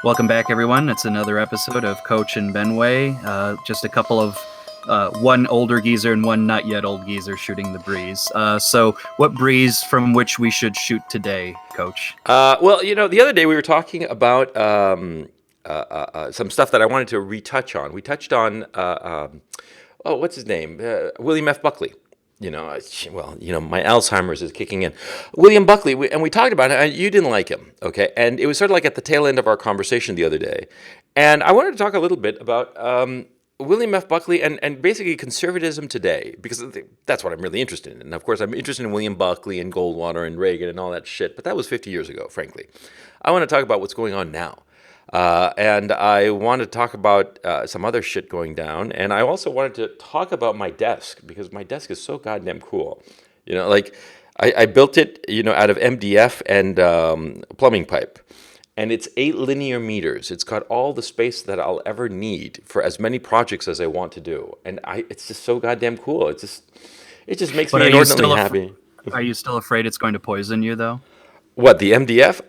Welcome back, everyone. It's another episode of Coach and Benway. Just a couple of one older geezer and one not yet old geezer shooting the breeze. So, what breeze from which we should shoot today, Coach? The other day we were talking about some stuff that I wanted to retouch on. We touched on, what's his name? William F. Buckley. My Alzheimer's is kicking in. William Buckley, and we talked about it, and you didn't like him, okay? And it was sort of like at the tail end of our conversation the other day. And I wanted to talk a little bit about William F. Buckley and basically conservatism today, because that's what I'm really interested in. And of course, I'm interested in William Buckley and Goldwater and Reagan and all that shit, but that was 50 years ago, frankly. I want to talk about what's going on now. And I wanted to talk about some other shit going down. And I also wanted to talk about my desk, because my desk is so goddamn cool. I built it, out of MDF and plumbing pipe. And it's 8 linear meters. It's got all the space that I'll ever need for as many projects as I want to do. And it's just so goddamn cool. It just makes me inordinately happy. Are you still afraid it's going to poison you, though? What, the MDF?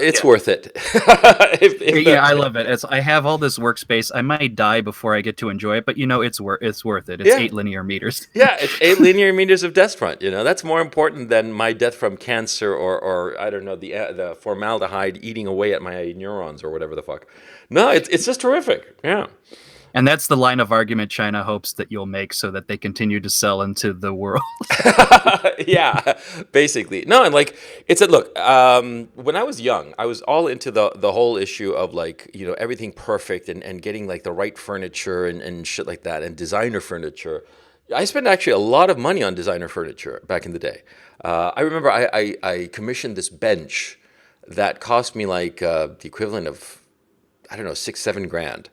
It's worth it. I love it. I have all this workspace. I might die before I get to enjoy it, but it's worth it. It's 8 linear meters. Yeah, it's 8 linear meters of desk front. That's more important than my death from cancer or I don't know, the formaldehyde eating away at my neurons or whatever the fuck. No, it's just terrific. Yeah. And that's the line of argument China hopes that you'll make so that they continue to sell into the world. Yeah, basically. No, and look, when I was young, I was all into the whole issue of everything perfect and getting the right furniture and shit like that and designer furniture. I spent actually a lot of money on designer furniture back in the day. I remember I commissioned this bench that cost me the equivalent of, I don't know, 6-7 grand.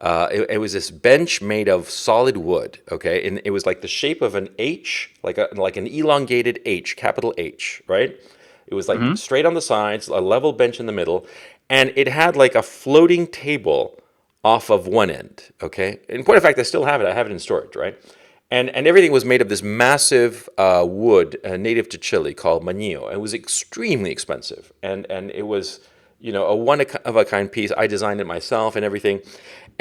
It was this bench made of solid wood, okay? And it was the shape of an H, like an elongated H, capital H, right? It was straight on the sides, a level bench in the middle, and it had a floating table off of one end, okay? In point of fact, I still have it. I have it in storage, right? And everything was made of this massive wood native to Chile called manillo. It was extremely expensive, and it was a one of a kind piece. I designed it myself and everything.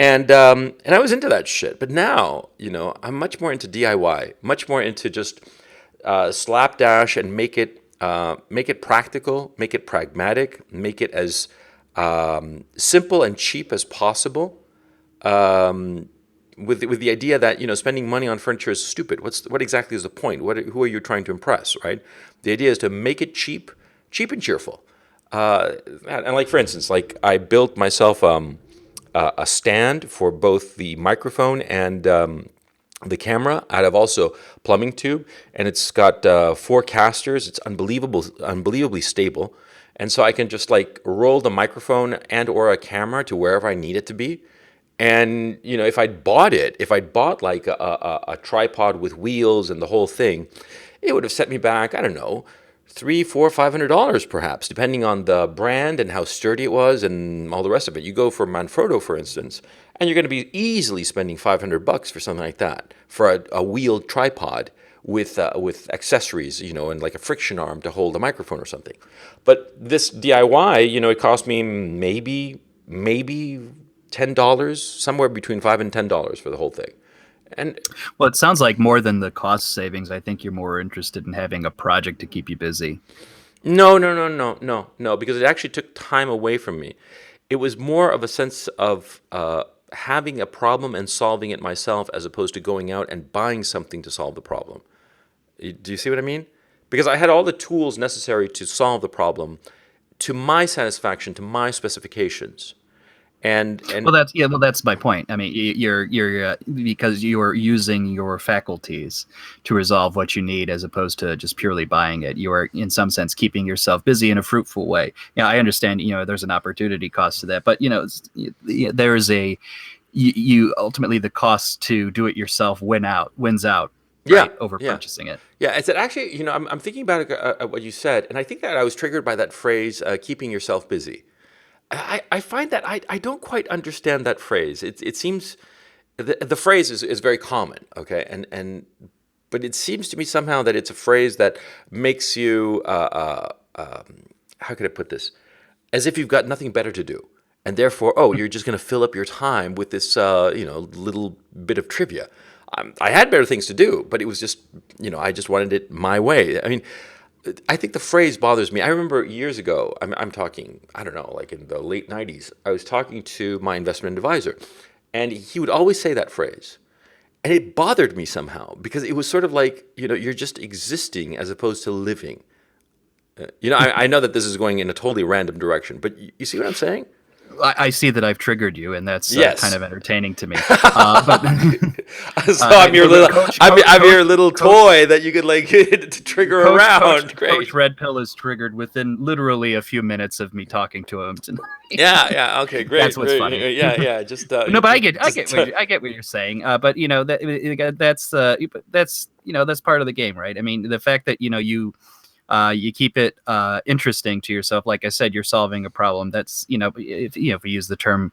And I was into that shit. But now, I'm much more into DIY, much more into just slapdash and make it practical, make it pragmatic, make it as simple and cheap as possible. With the idea that spending money on furniture is stupid. What exactly is the point? Who are you trying to impress? Right? The idea is to make it cheap and cheerful. And for instance, I built myself a stand for both the microphone and the camera out of also plumbing tube, and it's got 4 casters. It's unbelievably stable, and so I can just roll the microphone and or a camera to wherever I need it to be. And if I'd bought a tripod with wheels and the whole thing, it would have set me back, I don't know, $300, $400, $500 perhaps, depending on the brand and how sturdy it was and all the rest of it. You go for Manfrotto, for instance, and you're going to be easily spending $500 for something like that, for a wheeled tripod with accessories, and a friction arm to hold a microphone or something. But this DIY, it cost me maybe $10, somewhere between $5 and $10 for the whole thing. And well, it sounds like more than the cost savings. I think you're more interested in having a project to keep you busy. No, because it actually took time away from me. It was more of a sense of having a problem and solving it myself, as opposed to going out and buying something to solve the problem. Do you see what I mean? Because I had all the tools necessary to solve the problem to my satisfaction, to my specifications. And that's my point. I mean, you're because you're using your faculties to resolve what you need, as opposed to just purely buying it. You are, in some sense, keeping yourself busy in a fruitful way. Yeah, I understand. There's an opportunity cost to that, but there is you ultimately, the cost to do it yourself wins out. Right, over purchasing it. Yeah, it's actually, I'm thinking about what you said, and I think that I was triggered by that phrase, keeping yourself busy. I find that I don't quite understand that phrase. It seems the phrase is very common, okay, but it seems to me somehow that it's a phrase that makes you how could I put this? As if you've got nothing better to do, and therefore, oh, you're just going to fill up your time with this, little bit of trivia. I had better things to do, but it was just, I just wanted it my way. I mean, I think the phrase bothers me. I remember years ago, I'm talking, I don't know, like in the late 90s, I was talking to my investment advisor, and he would always say that phrase. And it bothered me somehow because it was sort of like, you're just existing as opposed to living. I know that this is going in a totally random direction, but you see what I'm saying? I see that I've triggered you, and that's kind Yes. of entertaining to me. But So I'm your little, I'm your little Coach, toy that you could like to trigger around. Coach Great. Red Pill is triggered within literally a few minutes of me talking to him tonight. Yeah, yeah. Okay, That's great, what's great. funny. Yeah, yeah. Just, No, but just. I get what you're saying. But that's part of the game, right? I mean, the fact that you keep it interesting to yourself. Like I said, you're solving a problem. That's if we use the term,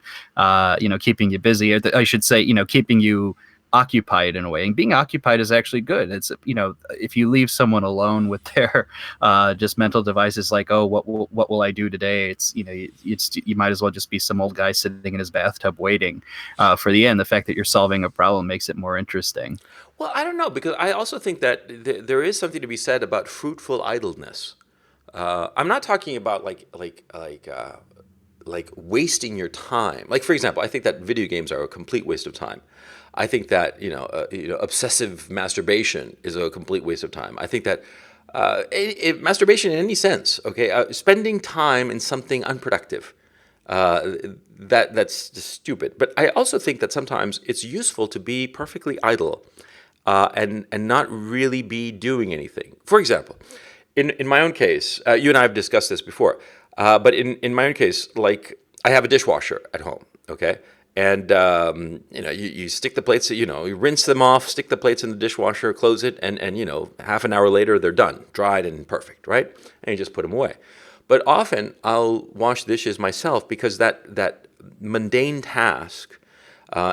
keeping you busy. Or I should say, keeping you occupied in a way. And being occupied is actually good. It's if you leave someone alone with their just mental devices, like, oh, what will I do today? You might as well just be some old guy sitting in his bathtub waiting for the end. The fact that you're solving a problem makes it more interesting. Well, I don't know because I also think that there is something to be said about fruitful idleness. I'm not talking about like wasting your time. Like for example, I think that video games are a complete waste of time. I think that obsessive masturbation is a complete waste of time. I think that masturbation in any sense, okay, spending time in something unproductive, that's just stupid. But I also think that sometimes it's useful to be perfectly idle and not really be doing anything. For example, in my own case, you and I have discussed this before, but in my own case, like I have a dishwasher at home, okay? And you stick the plates, you rinse them off, stick the plates in the dishwasher, close it, and half an hour later they're done, dried and perfect, right? And you just put them away. But often I'll wash dishes myself because that mundane task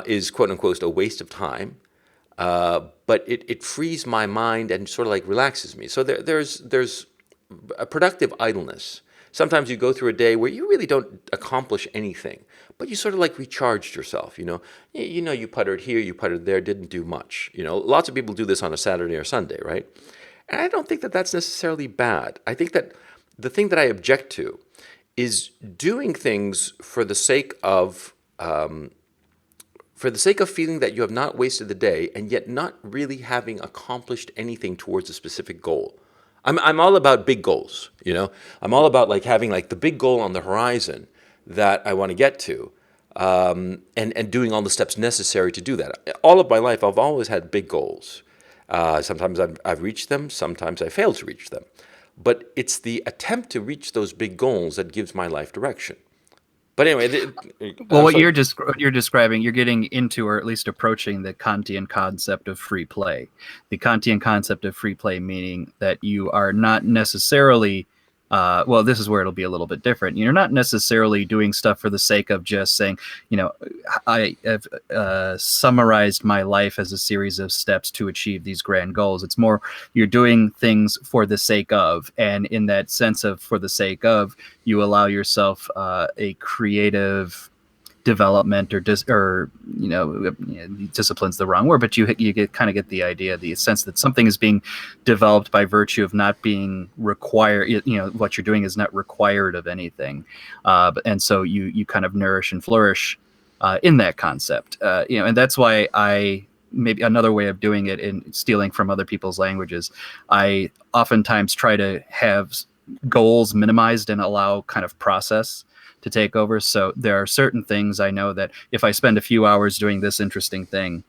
is quote unquote a waste of time. But it frees my mind and sort of like relaxes me. So there's a productive idleness. Sometimes you go through a day where you really don't accomplish anything, but you sort of like recharged yourself. You puttered here, you puttered there, didn't do much. Lots of people do this on a Saturday or Sunday, right? And I don't think that that's necessarily bad. I think that the thing that I object to is doing things for the sake of feeling that you have not wasted the day and yet not really having accomplished anything towards a specific goal. I'm all about big goals, I'm all about like having like the big goal on the horizon that I want to get to, and doing all the steps necessary to do that. All of my life, I've always had big goals. Sometimes I've reached them, sometimes I fail to reach them. But it's the attempt to reach those big goals that gives my life direction. But anyway, well, what you're describing, you're getting into, or at least approaching, the Kantian concept of free play. The Kantian concept of free play meaning that you are not necessarily, well, this is where it'll be a little bit different. You're not necessarily doing stuff for the sake of just saying, I have summarized my life as a series of steps to achieve these grand goals. It's more you're doing things for the sake of, and in that sense of for the sake of, you allow yourself a creative development, or discipline's the wrong word, but you kind of get the idea, the sense that something is being developed by virtue of not being required. What you're doing is not required of anything, and so you kind of nourish and flourish in that concept. And that's why maybe another way of doing it, in stealing from other people's languages, I oftentimes try to have goals minimized and allow kind of process to take over. So there are certain things I know that if I spend a few hours doing this interesting thing,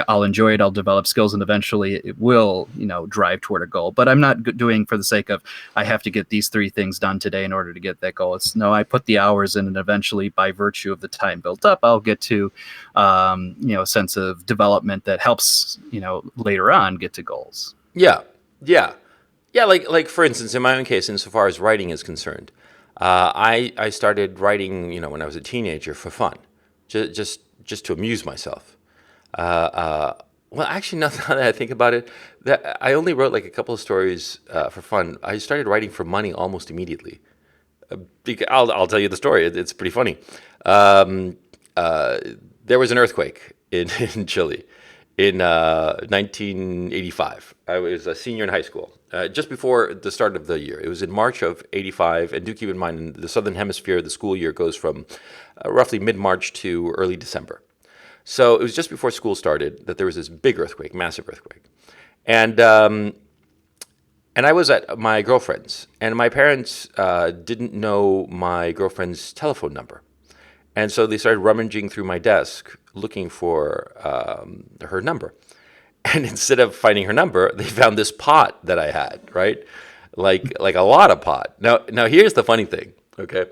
I'll enjoy it, I'll develop skills, and eventually it will, drive toward a goal. But I'm not doing for the sake of, I have to get these 3 things done today in order to get that goal. It's no, I put the hours in, and eventually by virtue of the time built up, I'll get to, a sense of development that helps, later on get to goals. Yeah, yeah. Yeah, like for instance, in my own case, insofar as writing is concerned, I started writing, when I was a teenager for fun, just to amuse myself. Well, actually, now that I think about it, that I only wrote like a couple of stories for fun. I started writing for money almost immediately. I'll tell you the story. It's pretty funny. Um, uh, there was an earthquake in, in Chile in 1985. I was a senior in high school, just before the start of the year. It was in March of '85, and do keep in mind, in the southern hemisphere, the school year goes from roughly mid-March to early December. So it was just before school started that there was this big earthquake, massive earthquake, and and I was at my girlfriend's, and my parents didn't know my girlfriend's telephone number. And so they started rummaging through my desk looking for her number. And instead of finding her number, they found this pot that I had, right? Like a lot of pot. Now here's the funny thing, okay?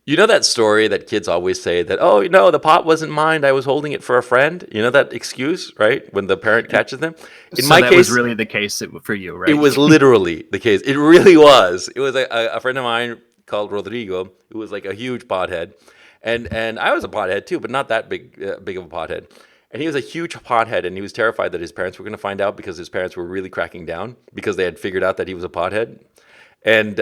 You know that story that kids always say that, oh, no, the pot wasn't mine. I was holding it for a friend. You know that excuse, right? When the parent catches them. In So my that was case, really the case for you, it right? was literally the case. It really was. It was a friend of mine called Rodrigo, who was like a huge pothead, and I was a pothead too, but not that big of a pothead. And he was a huge pothead, and he was terrified that his parents were going to find out because his parents were really cracking down because they had figured out that he was a pothead, and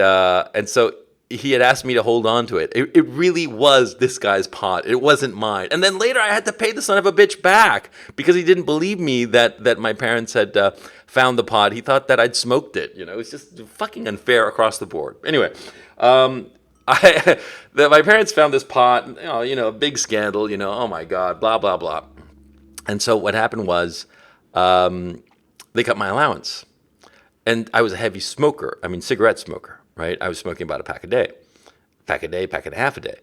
so he had asked me to hold on to it. It really was this guy's pot. It wasn't mine. And then later I had to pay the son of a bitch back because he didn't believe me that my parents had found the pot. He thought that I'd smoked it. You know, it's just fucking unfair across the board. Anyway, my parents found this pot. A big scandal. Oh my god, blah blah blah. And so what happened was, they cut my allowance. And I was a heavy smoker. I mean, cigarette smoker, right? I was smoking about a pack a day, pack and a half a day.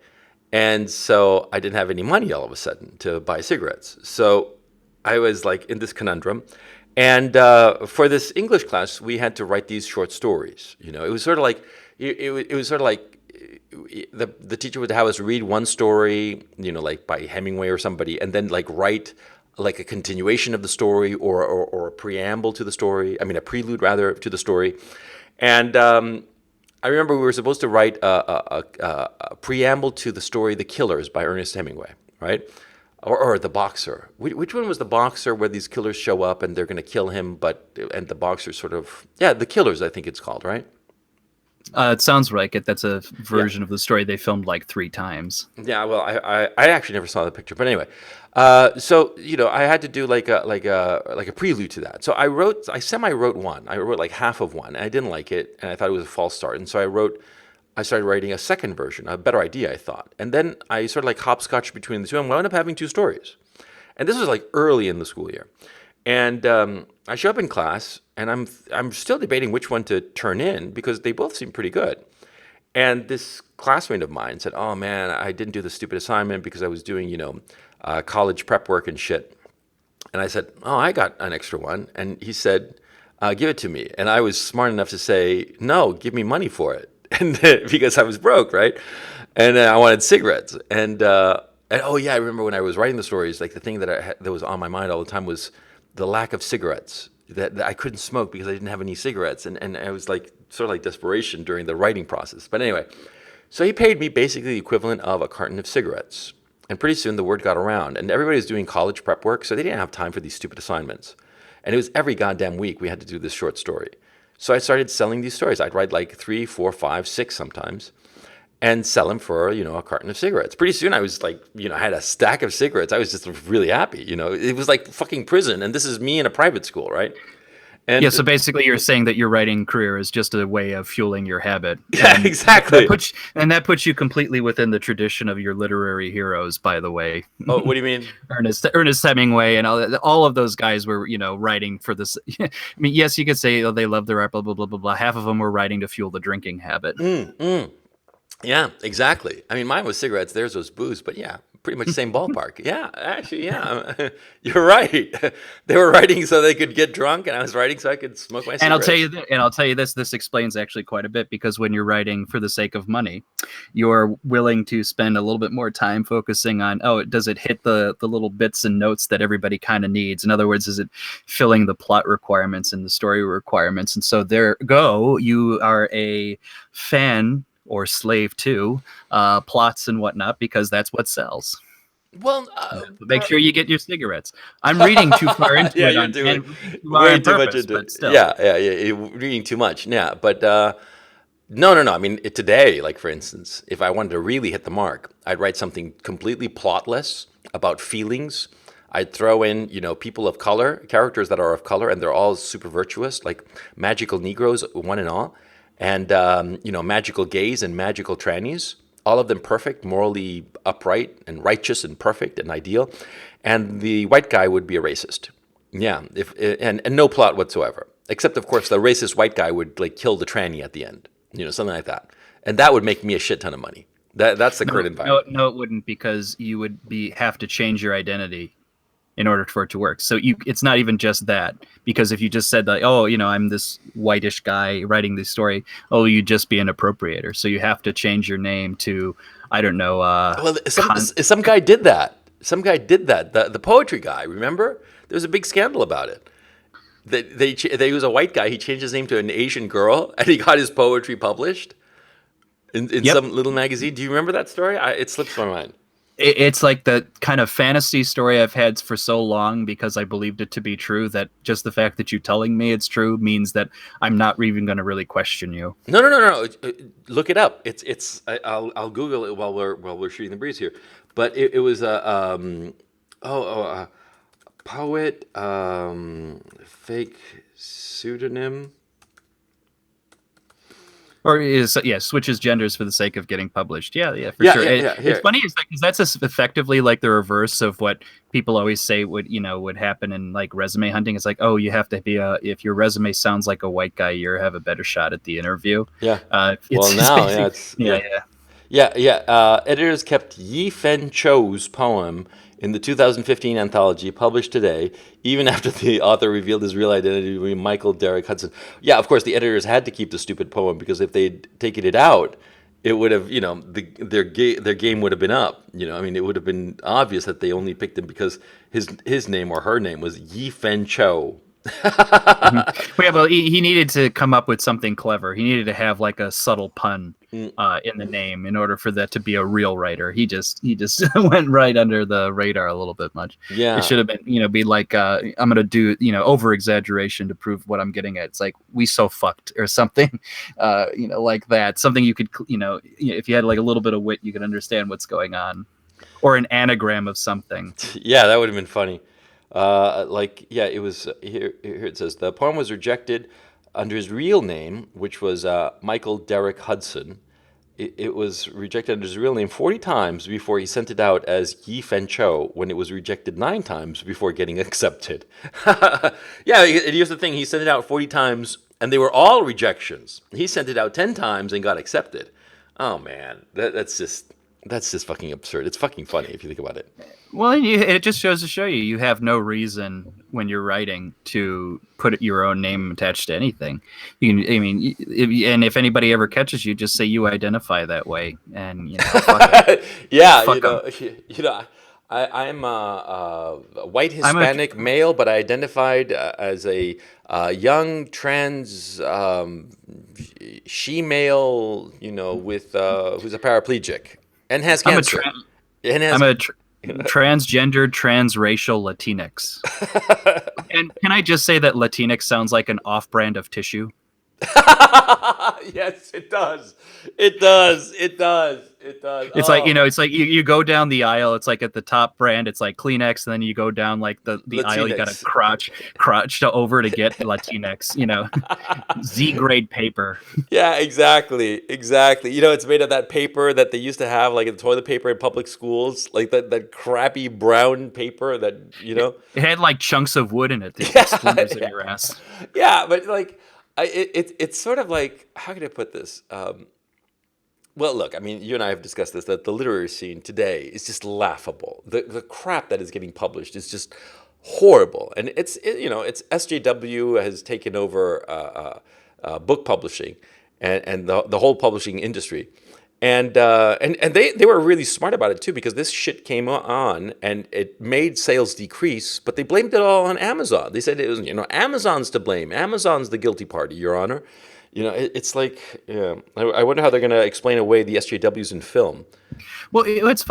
And so I didn't have any money all of a sudden to buy cigarettes. So I was like in this conundrum. And for this English class, we had to write these short stories. It was sort of like, it was sort of like the teacher would have us read one story, like by Hemingway or somebody, and then like write like a continuation of the story or a preamble to the story. I mean, a prelude rather to the story. And I remember we were supposed to write a preamble to the story "The Killers" by Ernest Hemingway, right? Or The Boxer. Which one was The Boxer, where these killers show up and they're going to kill him, and the boxer sort of, yeah, The Killers, I think it's called, right? It sounds like it. That's a Yeah. version of the story they filmed like 3 times. Yeah, well, I actually never saw the picture, but anyway, so I had to do like a prelude to that. So I semi-wrote one. I wrote like half of one, and I didn't like it, and I thought it was a false start, and so I started writing a second version, a better idea, I thought, and then I sort of like hopscotched between the two, and wound up having two stories, and this was like early in the school year, and I show up in class, and I'm still debating which one to turn in because they both seem pretty good. And this classmate of mine said, "Oh man, I didn't do the stupid assignment because I was doing, college prep work and shit." And I said, "Oh, I got an extra one." And he said, "Give it to me." And I was smart enough to say, "No, give me money for it," and because I was broke, right? And I wanted cigarettes. And oh yeah, I remember when I was writing the stories, like the thing that was on my mind all the time was the lack of cigarettes. That I couldn't smoke because I didn't have any cigarettes, and I was like sort of like desperation during the writing process. But anyway, so he paid me basically the equivalent of a carton of cigarettes, and pretty soon the word got around, and everybody was doing college prep work, so they didn't have time for these stupid assignments, and it was every goddamn week we had to do this short story. So I started selling these stories. I'd write like 3, 4, 5, 6 sometimes, and sell them for a carton of cigarettes. Pretty soon I was like, I had a stack of cigarettes. I was just really happy. It was like fucking prison, and this is me in a private school, right? Yeah, And so basically you're saying that your writing career is just a way of fueling your habit. yeah, And exactly. that puts you completely within the tradition of your literary heroes, by the way. Oh, what do you mean? Ernest Hemingway and all of those guys were, writing for this. I mean, yes, you could say, oh, they love their art, blah, blah, blah, blah, blah. Half of them were writing to fuel the drinking habit. Yeah, exactly. I mean, mine was cigarettes. Theirs was booze. But yeah, pretty much same ballpark. Yeah, actually, yeah, you're right. They were writing so they could get drunk, and I was writing so I could smoke my cigarettes. And I'll tell you this. This explains actually quite a bit, because when you're writing for the sake of money, you're willing to spend a little bit more time focusing on, does it hit the little bits and notes that everybody kind of needs? In other words, is it filling the plot requirements and the story requirements? And so there go. You are a fan or slave to plots and whatnot, because that's what sells. Well, Make sure you get your cigarettes. I'm reading too far into yeah, it. you're doing And way on too much purpose, into but it. still. Yeah, you're reading too much. Yeah, but No, no, no. I mean, today, like for instance, if I wanted to really hit the mark, I'd write something completely plotless about feelings. I'd throw in, people of color, characters that are of color, and they're all super virtuous, like magical Negroes, one and all, and magical gays and magical trannies, all of them perfect, morally upright and righteous and perfect and ideal, and the white guy would be a racist. Yeah, if and no plot whatsoever, except of course the racist white guy would like kill the tranny at the end, something like that, and that would make me a shit ton of money. That's the current No, no, environment. no, it wouldn't, because you would have to change your identity in order for it to work. So it's not even just that, because if you just said like, oh, I'm this whitish guy writing this story, oh, you'd just be an appropriator. So you have to change your name to, I don't know, Well, some guy did that. Some guy did that. The poetry guy, remember? There was a big scandal about it. They was a white guy. He changed his name to an Asian girl, and he got his poetry published in Yep. some little magazine. Do you remember that story? It slips my mind. It's like the kind of fantasy story I've had for so long, because I believed it to be true, that just the fact that you telling me it's true means that I'm not even going to really question you. No, no, no, no. Look it up. I'll Google it while we're shooting the breeze here. But it was a poet, fake pseudonym. Or switches genders for the sake of getting published. Yeah, for Yeah, sure. yeah, yeah. It's Here. funny, is because that's effectively like the reverse of what people always say would happen in like resume hunting. It's like, oh, you have to be if your resume sounds like a white guy, you have a better shot at the interview. Yeah. Well, It's now, yeah, basically, it's yeah, yeah. yeah. Yeah, yeah. Editors kept Yi Fen Cho's poem in the 2015 anthology published today, even after the author revealed his real identity to be Michael Derek Hudson. Yeah, of course, the editors had to keep the stupid poem because if they'd taken it out, it would have, their game would have been up. I mean, it would have been obvious that they only picked him because his name or her name was Yi Fen Cho. Mhm. Well, yeah, but he needed to come up with something clever. He needed to have like a subtle pun in the name in order for that to be a real writer. He just went right under the radar a little bit much. It Yeah. should have been, be like, I'm gonna do, over exaggeration to prove what I'm getting at. It's like, we so fucked or something, like that. Something you could, if you had like a little bit of wit, you could understand what's going on, or an anagram of something. Yeah, that would have been funny. Yeah, it was here. Here it says the poem was rejected under his real name, which was Michael Derek Hudson. It was rejected under his real name 40 times before he sent it out as Yi Fen Cho, when it was rejected 9 times before getting accepted. Yeah, here's the thing: he sent it out 40 times, and they were all rejections. He sent it out 10 times and got accepted. Oh man, that's just fucking absurd. It's fucking funny if you think about it. Well, it just shows to show you have no reason when you're writing to put your own name attached to anything. I mean, if anybody ever catches you, just say you identify that way, and fuck it, Yeah, fuck them. I'm a white I'm a Hispanic male, but I identified as a young trans she male, with who's a paraplegic and has I'm a cancer and I'm has. a transgendered, transracial Latinx. And can I just say that Latinx sounds like an off-brand of tissue? Yes, it does. It does. It does. It does. It's like, Oh, it's like you go down the aisle. It's like at the top brand, it's like Kleenex, and then you go down like the aisle. You got to Latinx. crotch to over to get Latinx. Z grade paper. Yeah, exactly, exactly. It's made of that paper that they used to have, like in toilet paper in public schools, like that crappy brown paper that It had like chunks of wood in it that get Yeah, splinters in yeah, your ass. yeah. But like, it's sort of like, how can I put this? Well, look, I mean, you and I have discussed this, that the literary scene today is just laughable. The crap that is getting published is just horrible, and it's SJW has taken over book publishing and the whole publishing industry. And they were really smart about it too, because this shit came on and it made sales decrease, but they blamed it all on Amazon. They said it was, Amazon's to blame. Amazon's the guilty party, Your Honor. It's like, yeah. I wonder how they're going to explain away the SJWs in film. Well, here's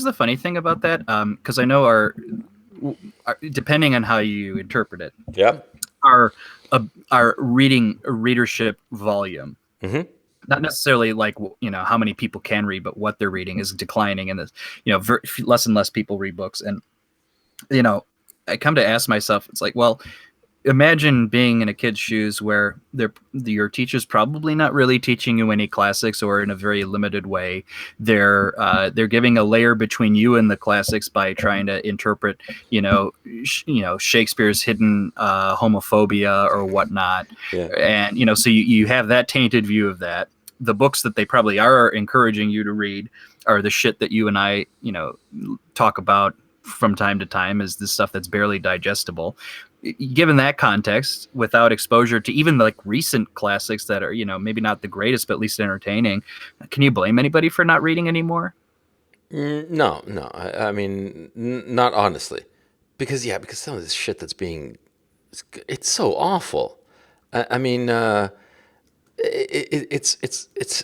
the funny thing about that, because I know our, depending on how you interpret it, Yeah. our our readership volume Mm-hmm. not necessarily like how many people can read, but what they're reading is declining, and less and less people read books. And you know, I come to ask myself, it's like, well, imagine being in a kid's shoes where your teacher's probably not really teaching you any classics, or in a very limited way. They're giving a layer between you and the classics by trying to interpret Shakespeare's hidden homophobia or whatnot. Yeah. And so you have that tainted view of that. The books that they probably are encouraging you to read are the shit that you and I talk about from time to time, is the stuff that's barely digestible. Given that context, without exposure to even like recent classics that are maybe not the greatest but at least entertaining, can you blame anybody for not reading anymore? No, no. I mean, not honestly, because some of this shit that's being, it's so awful. I mean, it's.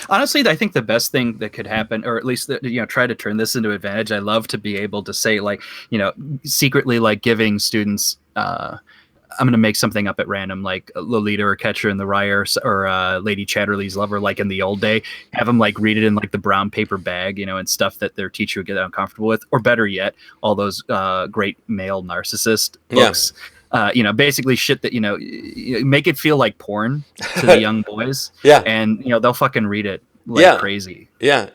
Honestly, I think the best thing that could happen, or at least try to turn this into advantage. I love to be able to say, like, secretly, like, giving students. I'm going to make something up at random, like Lolita or Catcher in the Rye, or Lady Chatterley's Lover, like in the old day. Have them like read it in like the brown paper bag, and stuff that their teacher would get uncomfortable with. Or better yet, all those great male narcissist books. Basically shit that make it feel like porn to the young boys. Yeah. And they'll fucking read it like crazy. Yeah.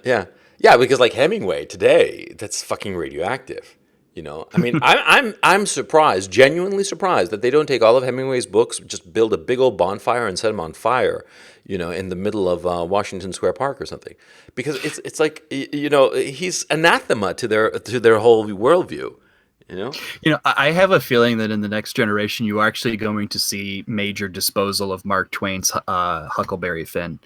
Because like Hemingway today, that's fucking radioactive. I mean, I'm surprised, genuinely surprised, that they don't take all of Hemingway's books, just build a big old bonfire and set them on fire, in the middle of Washington Square Park or something, because it's like he's anathema to their whole worldview. I have a feeling that in the next generation, you are actually going to see major disposal of Mark Twain's Huckleberry Finn,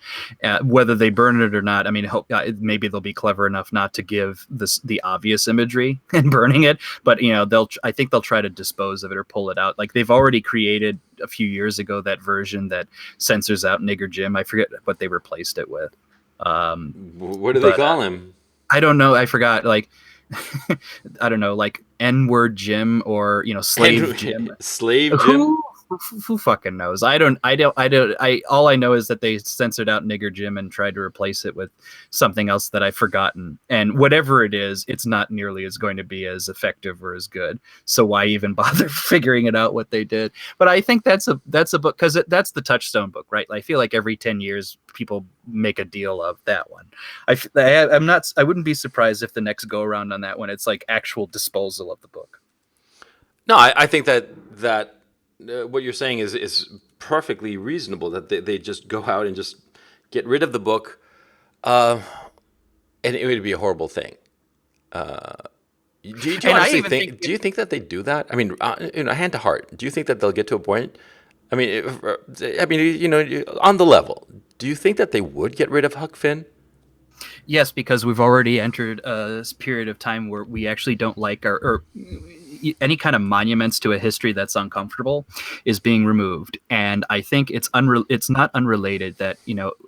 whether they burn it or not. I mean, maybe they'll be clever enough not to give the obvious imagery in burning it, but I think they'll try to dispose of it or pull it out. Like they've already created a few years ago that version that censors out Nigger Jim. I forget what they replaced it with. What do they call him? I don't know. I forgot. Like. I don't know, like N-word Jim, or slave Jim. Slave Jim. Who fucking knows? I all I know is that they censored out Nigger Jim and tried to replace it with something else that I've forgotten. And whatever it is, it's not nearly as going to be as effective or as good. So why even bother figuring it out what they did? But I think that's a book, because that's the touchstone book, right? I feel like every 10 years people make a deal of that one. I wouldn't be surprised if the next go around on that one, it's like actual disposal of the book. No, I think that what you're saying is perfectly reasonable, that they just go out and just get rid of the book, and it would be a horrible thing. Do you honestly think? Do you think that they do that? I mean, hand to heart, do you think that they'll get to a point? I mean, on the level, do you think that they would get rid of Huck Finn? Yes, because we've already entered a period of time where we actually don't like or any kind of monuments to a history that's uncomfortable is being removed. And I think it's not unrelated that,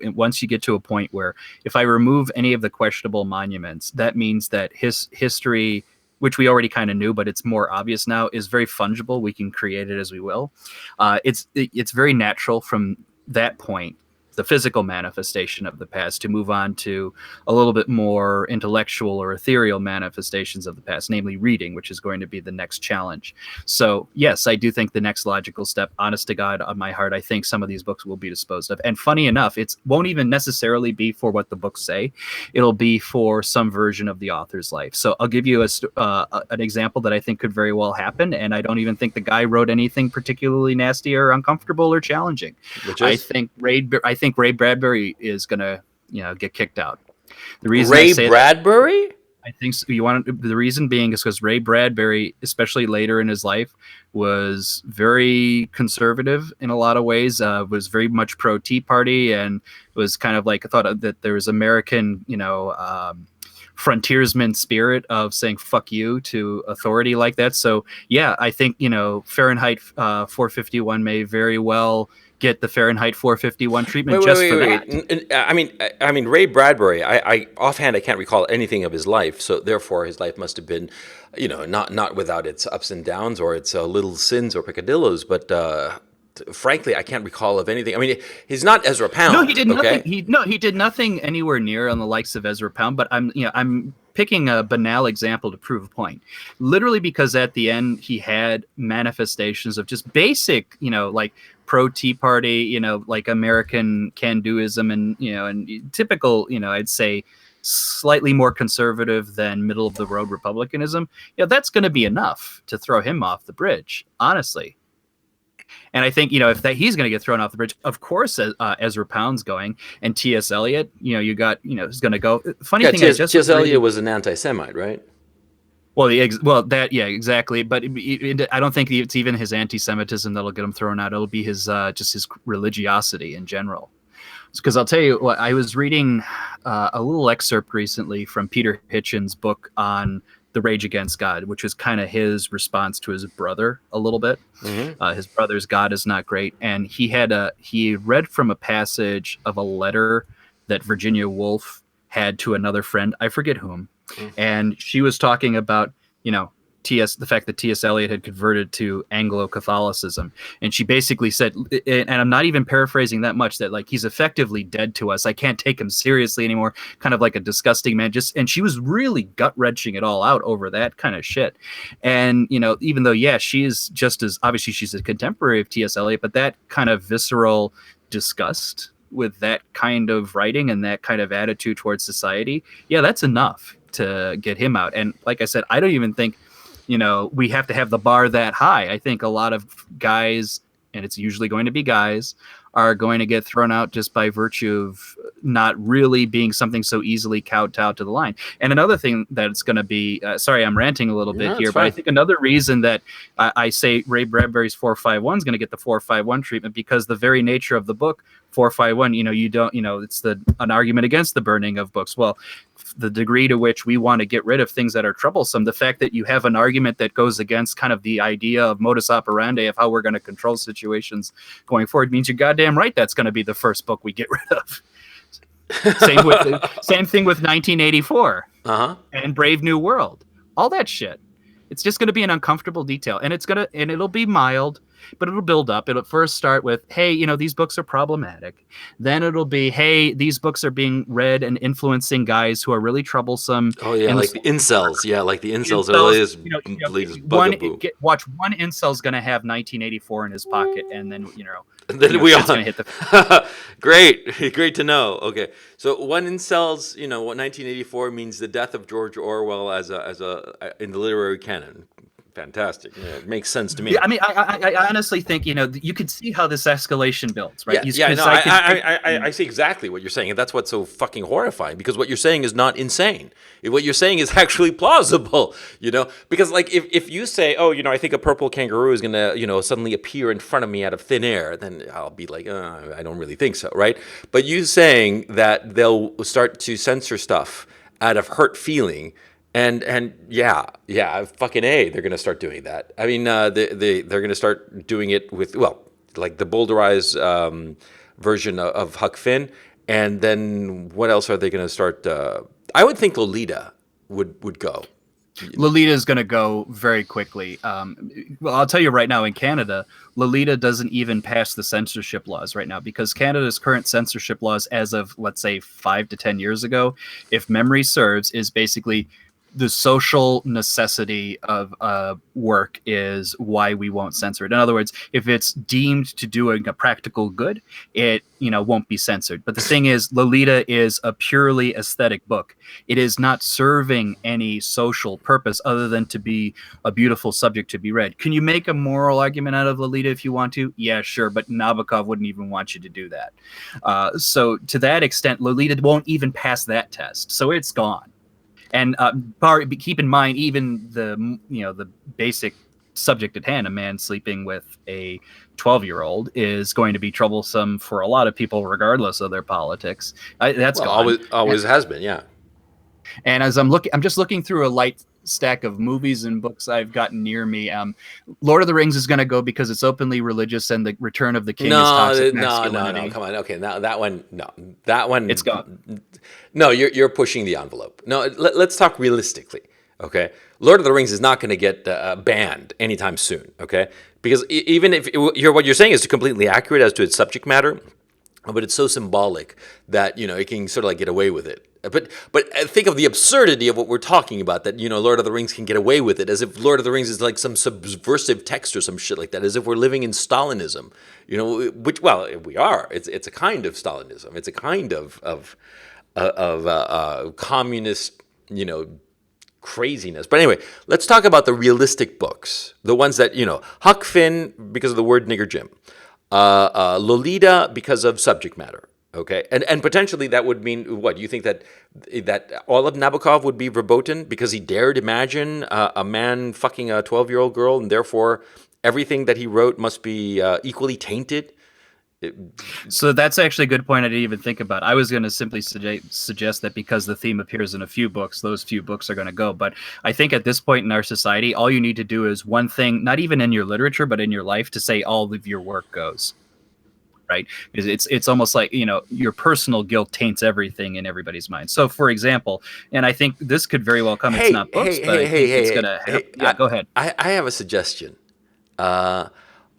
once you get to a point where if I remove any of the questionable monuments, that means that his history, which we already kind of knew, but it's more obvious now, is very fungible. We can create it as we will. It's very natural from that point, the physical manifestation of the past, to move on to a little bit more intellectual or ethereal manifestations of the past, namely reading, which is going to be the next challenge. So yes, I do think the next logical step, honest to God, on my heart, I think some of these books will be disposed of. And funny enough, it won't even necessarily be for what the books say. It'll be for some version of the author's life. So I'll give you an example that I think could very well happen. And I don't even think the guy wrote anything particularly nasty or uncomfortable or challenging. I think Ray Bradbury is going to, get kicked out. The reason Ray Bradbury? I think so. The reason being is because Ray Bradbury, especially later in his life, was very conservative in a lot of ways. Was very much pro Tea Party, and was kind of like, I thought that there was American, frontiersman spirit of saying fuck you to authority like that. So yeah, I think Fahrenheit 451 may very well get the Fahrenheit 451 treatment for that. I mean, Ray Bradbury. I offhand I can't recall anything of his life, so therefore his life must have been, not without its ups and downs or its little sins or peccadillos. But frankly, I can't recall of anything. I mean, he's not Ezra No, he Pound, did nothing. okay? He did nothing anywhere near on the likes of Ezra Pound. But I'm picking a banal example to prove a point. Literally, because at the end he had manifestations of just basic, like pro Tea Party, like American can-doism, and and typical, I'd say slightly more conservative than middle of the road republicanism. That's going to be enough to throw him off the bridge, honestly. And I think, if that he's going to get thrown off the bridge, of course, Ezra Pound's going, and T.S. Eliot, you got, is going to go. Funny Yeah, thing, I just T.S. was Eliot reading. was an anti-Semite, right? Well, that, yeah, exactly. But I don't think it's even his anti-Semitism that'll get him thrown out. It'll be his just his religiosity in general. Because I'll tell you what, I was reading a little excerpt recently from Peter Hitchens' book on the Rage Against God, which was kind of his response to his brother a little bit. His brother's God is not great, and he read from a passage of a letter that Virginia Woolf had to another friend, I forget whom, and she was talking about the fact that T.S. Eliot had converted to Anglo-Catholicism. And she basically said, and I'm not even paraphrasing that much, that like he's effectively dead to us. I can't take him seriously anymore. Kind of like a disgusting man. And she was really gut-wrenching it all out over that kind of shit. And, even though, yeah, she is just as, obviously she's a contemporary of T.S. Eliot, but that kind of visceral disgust with that kind of writing and that kind of attitude towards society, yeah, that's enough to get him out. And like I said, I don't even think we have to have the bar that high. I think a lot of guys, and it's usually going to be guys, are going to get thrown out just by virtue of not really being something so easily kowtowed to the line. And another thing that it's going to be, sorry, I'm ranting a little bit here, but I think another reason that I say Ray Bradbury's 451 is going to get the 451 treatment, because the very nature of the book, 451, you don't, it's an argument against the burning of books. Well, the degree to which we want to get rid of things that are troublesome, the fact that you have an argument that goes against kind of the idea of modus operandi of how we're going to control situations going forward means you're goddamn right that's going to be the first book we get rid of. Same thing with 1984 and Brave New World. All that shit. It's just going to be an uncomfortable detail, and it'll be mild, but it'll build up. It'll first start with, hey, these books are problematic. Then it'll be, hey, these books are being read and influencing guys who are really troublesome. Oh yeah, like the incels. Yeah, like the incels are latest bugaboo. Watch one incel's going to have 1984 in his pocket, and then and then we all going to hit the. Great to know. Okay, so one incel's, what 1984 means the death of George Orwell as a in the literary canon. Fantastic. Yeah, it makes sense to me. Yeah, I mean, I honestly think, you could see how this escalation builds, right? I see exactly what you're saying, and that's what's so fucking horrifying, because what you're saying is not insane. What you're saying is actually plausible, because like if you say, oh, I think a purple kangaroo is gonna, suddenly appear in front of me out of thin air, then I'll be like, I don't really think so, right? But you saying that they'll start to censor stuff out of hurt feeling. And yeah, fucking A, they're going to start doing that. I mean, they're going to start doing it with, like the bowdlerized version of Huck Finn. And then what else are they going to start? I would think Lolita would go. Lolita is going to go very quickly. Well, I'll tell you right now, in Canada, Lolita doesn't even pass the censorship laws right now, because Canada's current censorship laws, as of, let's say, 5 to 10 years ago, if memory serves, is basically the social necessity of work is why we won't censor it. In other words, if it's deemed to do a practical good, it won't be censored. But the thing is, Lolita is a purely aesthetic book. It is not serving any social purpose other than to be a beautiful subject to be read. Can you make a moral argument out of Lolita if you want to? Yeah, sure, but Nabokov wouldn't even want you to do that. So to that extent, Lolita won't even pass that test. So it's gone. And keep in mind, even the basic subject at hand, a man sleeping with a 12-year-old, is going to be troublesome for a lot of people, regardless of their politics. That's gone. Always has been, yeah. And as I'm just looking through a light stack of movies and books I've gotten near me. Lord of the Rings is going to go because it's openly religious, and the Return of the King is toxic masculinity. No, come on. Okay, now that one, it's gone. No, you're pushing the envelope. No, let's talk realistically. Okay, Lord of the Rings is not going to get banned anytime soon. Okay, because even if what you're saying is completely accurate as to its subject matter, but it's so symbolic that it can sort of like get away with it. But think of the absurdity of what we're talking about. That Lord of the Rings can get away with it, as if Lord of the Rings is like some subversive text or some shit like that, as if we're living in Stalinism. Which we are. It's a kind of Stalinism. It's a kind of communist craziness. But anyway, let's talk about the realistic books, the ones that Huck Finn because of the word nigger Jim, Lolita because of subject matter. Okay, and potentially that would mean what? You think that all of Nabokov would be verboten because he dared imagine a man fucking a 12-year-old girl, and therefore everything that he wrote must be equally tainted? So that's actually a good point I didn't even think about. I was going to simply suggest that because the theme appears in a few books, those few books are going to go. But I think at this point in our society, all you need to do is one thing, not even in your literature, but in your life, to say all of your work goes. Right? Because it's almost like, your personal guilt taints everything in everybody's mind. So, for example, and I think this could very well come, it's not books, but I think it's going to happen. Yeah, go ahead. I have a suggestion. Why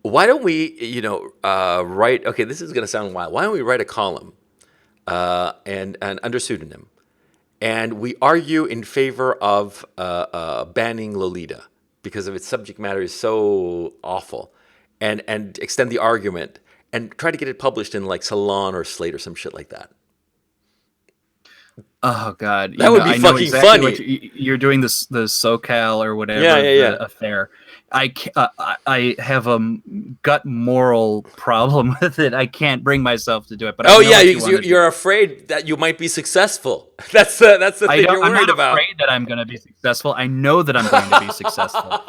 don't we, write? Okay, this is going to sound wild. Why don't we write a column, and under pseudonym, and we argue in favor of banning Lolita because of its subject matter is so awful, and extend the argument and try to get it published in like Salon or Slate or some shit like that. Oh God, That would be I know fucking exactly funny. what you're doing. The SoCal or whatever Yeah. affair. I have a gut moral problem with it. I can't bring myself to do it. But Oh I know yeah, what you're afraid that you might be successful. That's the thing you're I'm worried not about. afraid that I'm going to be successful. I know that I'm going to be successful.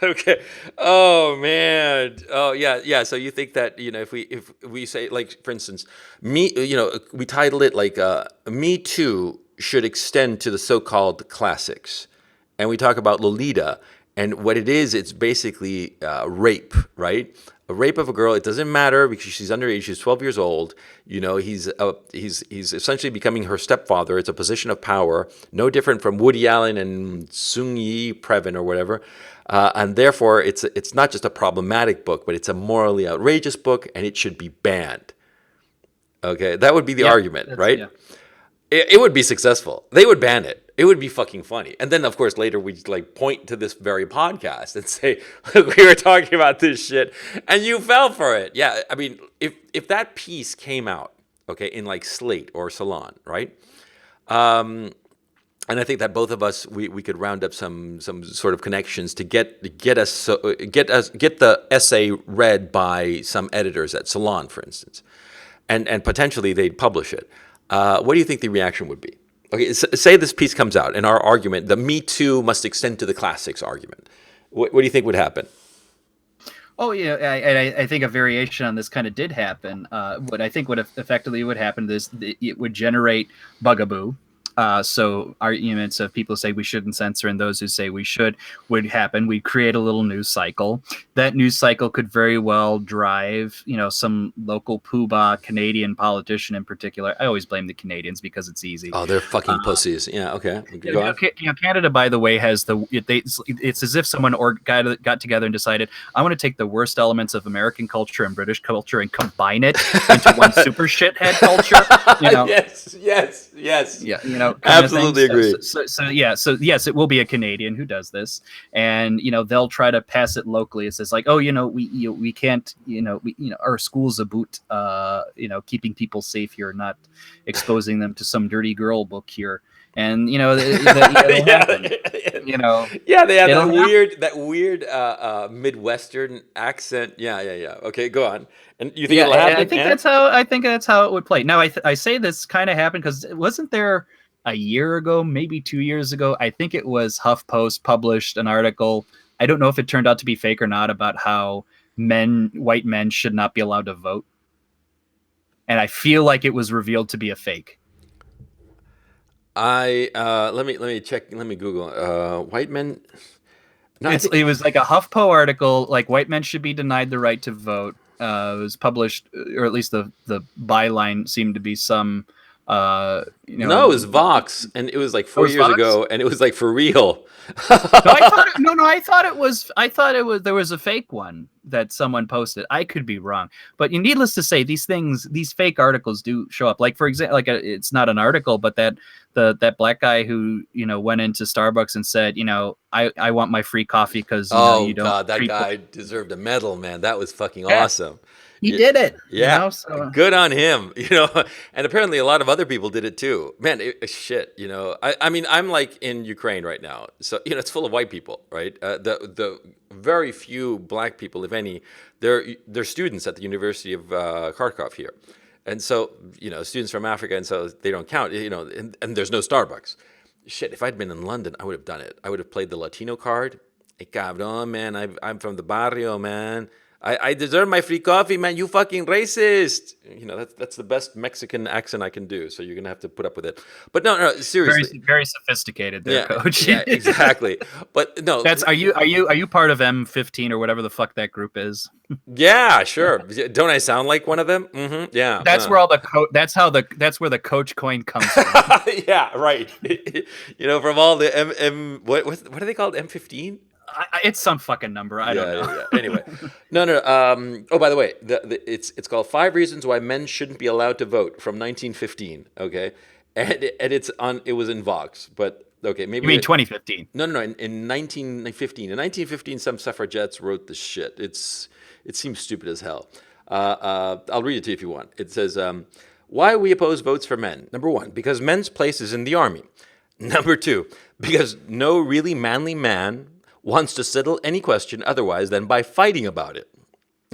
Okay. Oh man. Oh yeah. So you think that if we say, like, for instance, we title it like Me Too should extend to the so-called classics, and we talk about Lolita, and what it is, it's basically rape, right? A rape of a girl. It doesn't matter because she's underage. She's 12 years old. He's essentially becoming her stepfather. It's a position of power, no different from Woody Allen and Sung Yi Previn or whatever. And therefore, it's not just a problematic book, but it's a morally outrageous book, and it should be banned. Okay, that would be the argument, right? Yeah. It would be successful. They would ban it. It would be fucking funny. And then, of course, later we like point to this very podcast and say, "Look, we were talking about this shit, and you fell for it." Yeah, I mean, if that piece came out, okay, in like Slate or Salon, right? And I think that both of us we could round up some sort of connections to get the essay read by some editors at Salon, for instance, and potentially they'd publish it. What do you think the reaction would be? Okay, say this piece comes out, and our argument, the Me Too must extend to the classics argument. What do you think would happen? Oh yeah, I think a variation on this kind of did happen. What I think would effectively would happen is it would generate bugaboo. So arguments of people say we shouldn't censor and those who say we should would happen. We'd create a little news cycle. That news cycle could very well drive, some local poobah Canadian politician in particular. I always blame the Canadians because it's easy. Oh, they're fucking pussies. Yeah, okay. Go on. Canada, by the way, has it's as if someone got together and decided, I want to take the worst elements of American culture and British culture and combine it into one super shithead culture. Yes. Yeah, absolutely agree. So yes, it will be a Canadian who does this, and they'll try to pass it locally. It says like, oh, we can't, our school's about, keeping people safe here, not exposing them to some dirty girl book here, and happen. Yeah, they have that weird Midwestern accent. Yeah. Okay, go on. And you think it'll happen? I think that's how it would play. Now, I say this kind of happened because wasn't there a year ago, maybe 2 years ago? I think it was HuffPost published an article. I don't know if it turned out to be fake or not, about how white men should not be allowed to vote. And I feel like it was revealed to be a fake. Let me check. Let me Google white men. No, it was like a HuffPo article, like white men should be denied the right to vote. It was published, or at least the byline seemed to be some No, it was Vox, and it was like It 4 was years Vox. ago, and it was like for real. No, I thought no. I thought it was. I thought it was. There was a fake one that someone posted. I could be wrong, but needless to say, these things, these fake articles do show up. Like for example, it's not an article, but that black guy who went into Starbucks and said, I want my free coffee because Oh you don't God, that treat. guy deserved a medal, man. That was fucking Yeah, awesome. he Yeah, did it. yeah, So good on him. And apparently a lot of other people did it too. Man, shit. I mean, I'm like in Ukraine right now, so it's full of white people, right? The very few black people, if any, they're students at the University of Kharkov here, and so students from Africa, and so they don't count. And there's no Starbucks. Shit, if I'd been in London, I would have done it. I would have played the Latino card. Hey, cabrón, man, I'm from the barrio, man. I deserve my free coffee, man. You fucking racist. That's the best Mexican accent I can do. So you're gonna have to put up with it. But no, very seriously. very sophisticated there, Yeah, Coach. yeah, exactly. But no, That's are you part of M15 or whatever the fuck that group is? yeah, sure. Don't I sound like one of them? Mm-hmm. Yeah. That's where that's where the coach coin comes from. Yeah, right. From all the what are they called? M15? It's some fucking number. I don't Yeah, know. yeah, yeah. Anyway, no. Oh, by the way, it's called Five Reasons Why Men Shouldn't Be Allowed to Vote from 1915. Okay, and it was in Vox, but okay, maybe You mean 2015? no. In 1915, some suffragettes wrote the shit. It seems stupid as hell. I'll read it to you if you want. It says, "Why we oppose votes for men? Number one, because men's place is in the army. Number two, because no really manly man wants to settle any question otherwise than by fighting about it."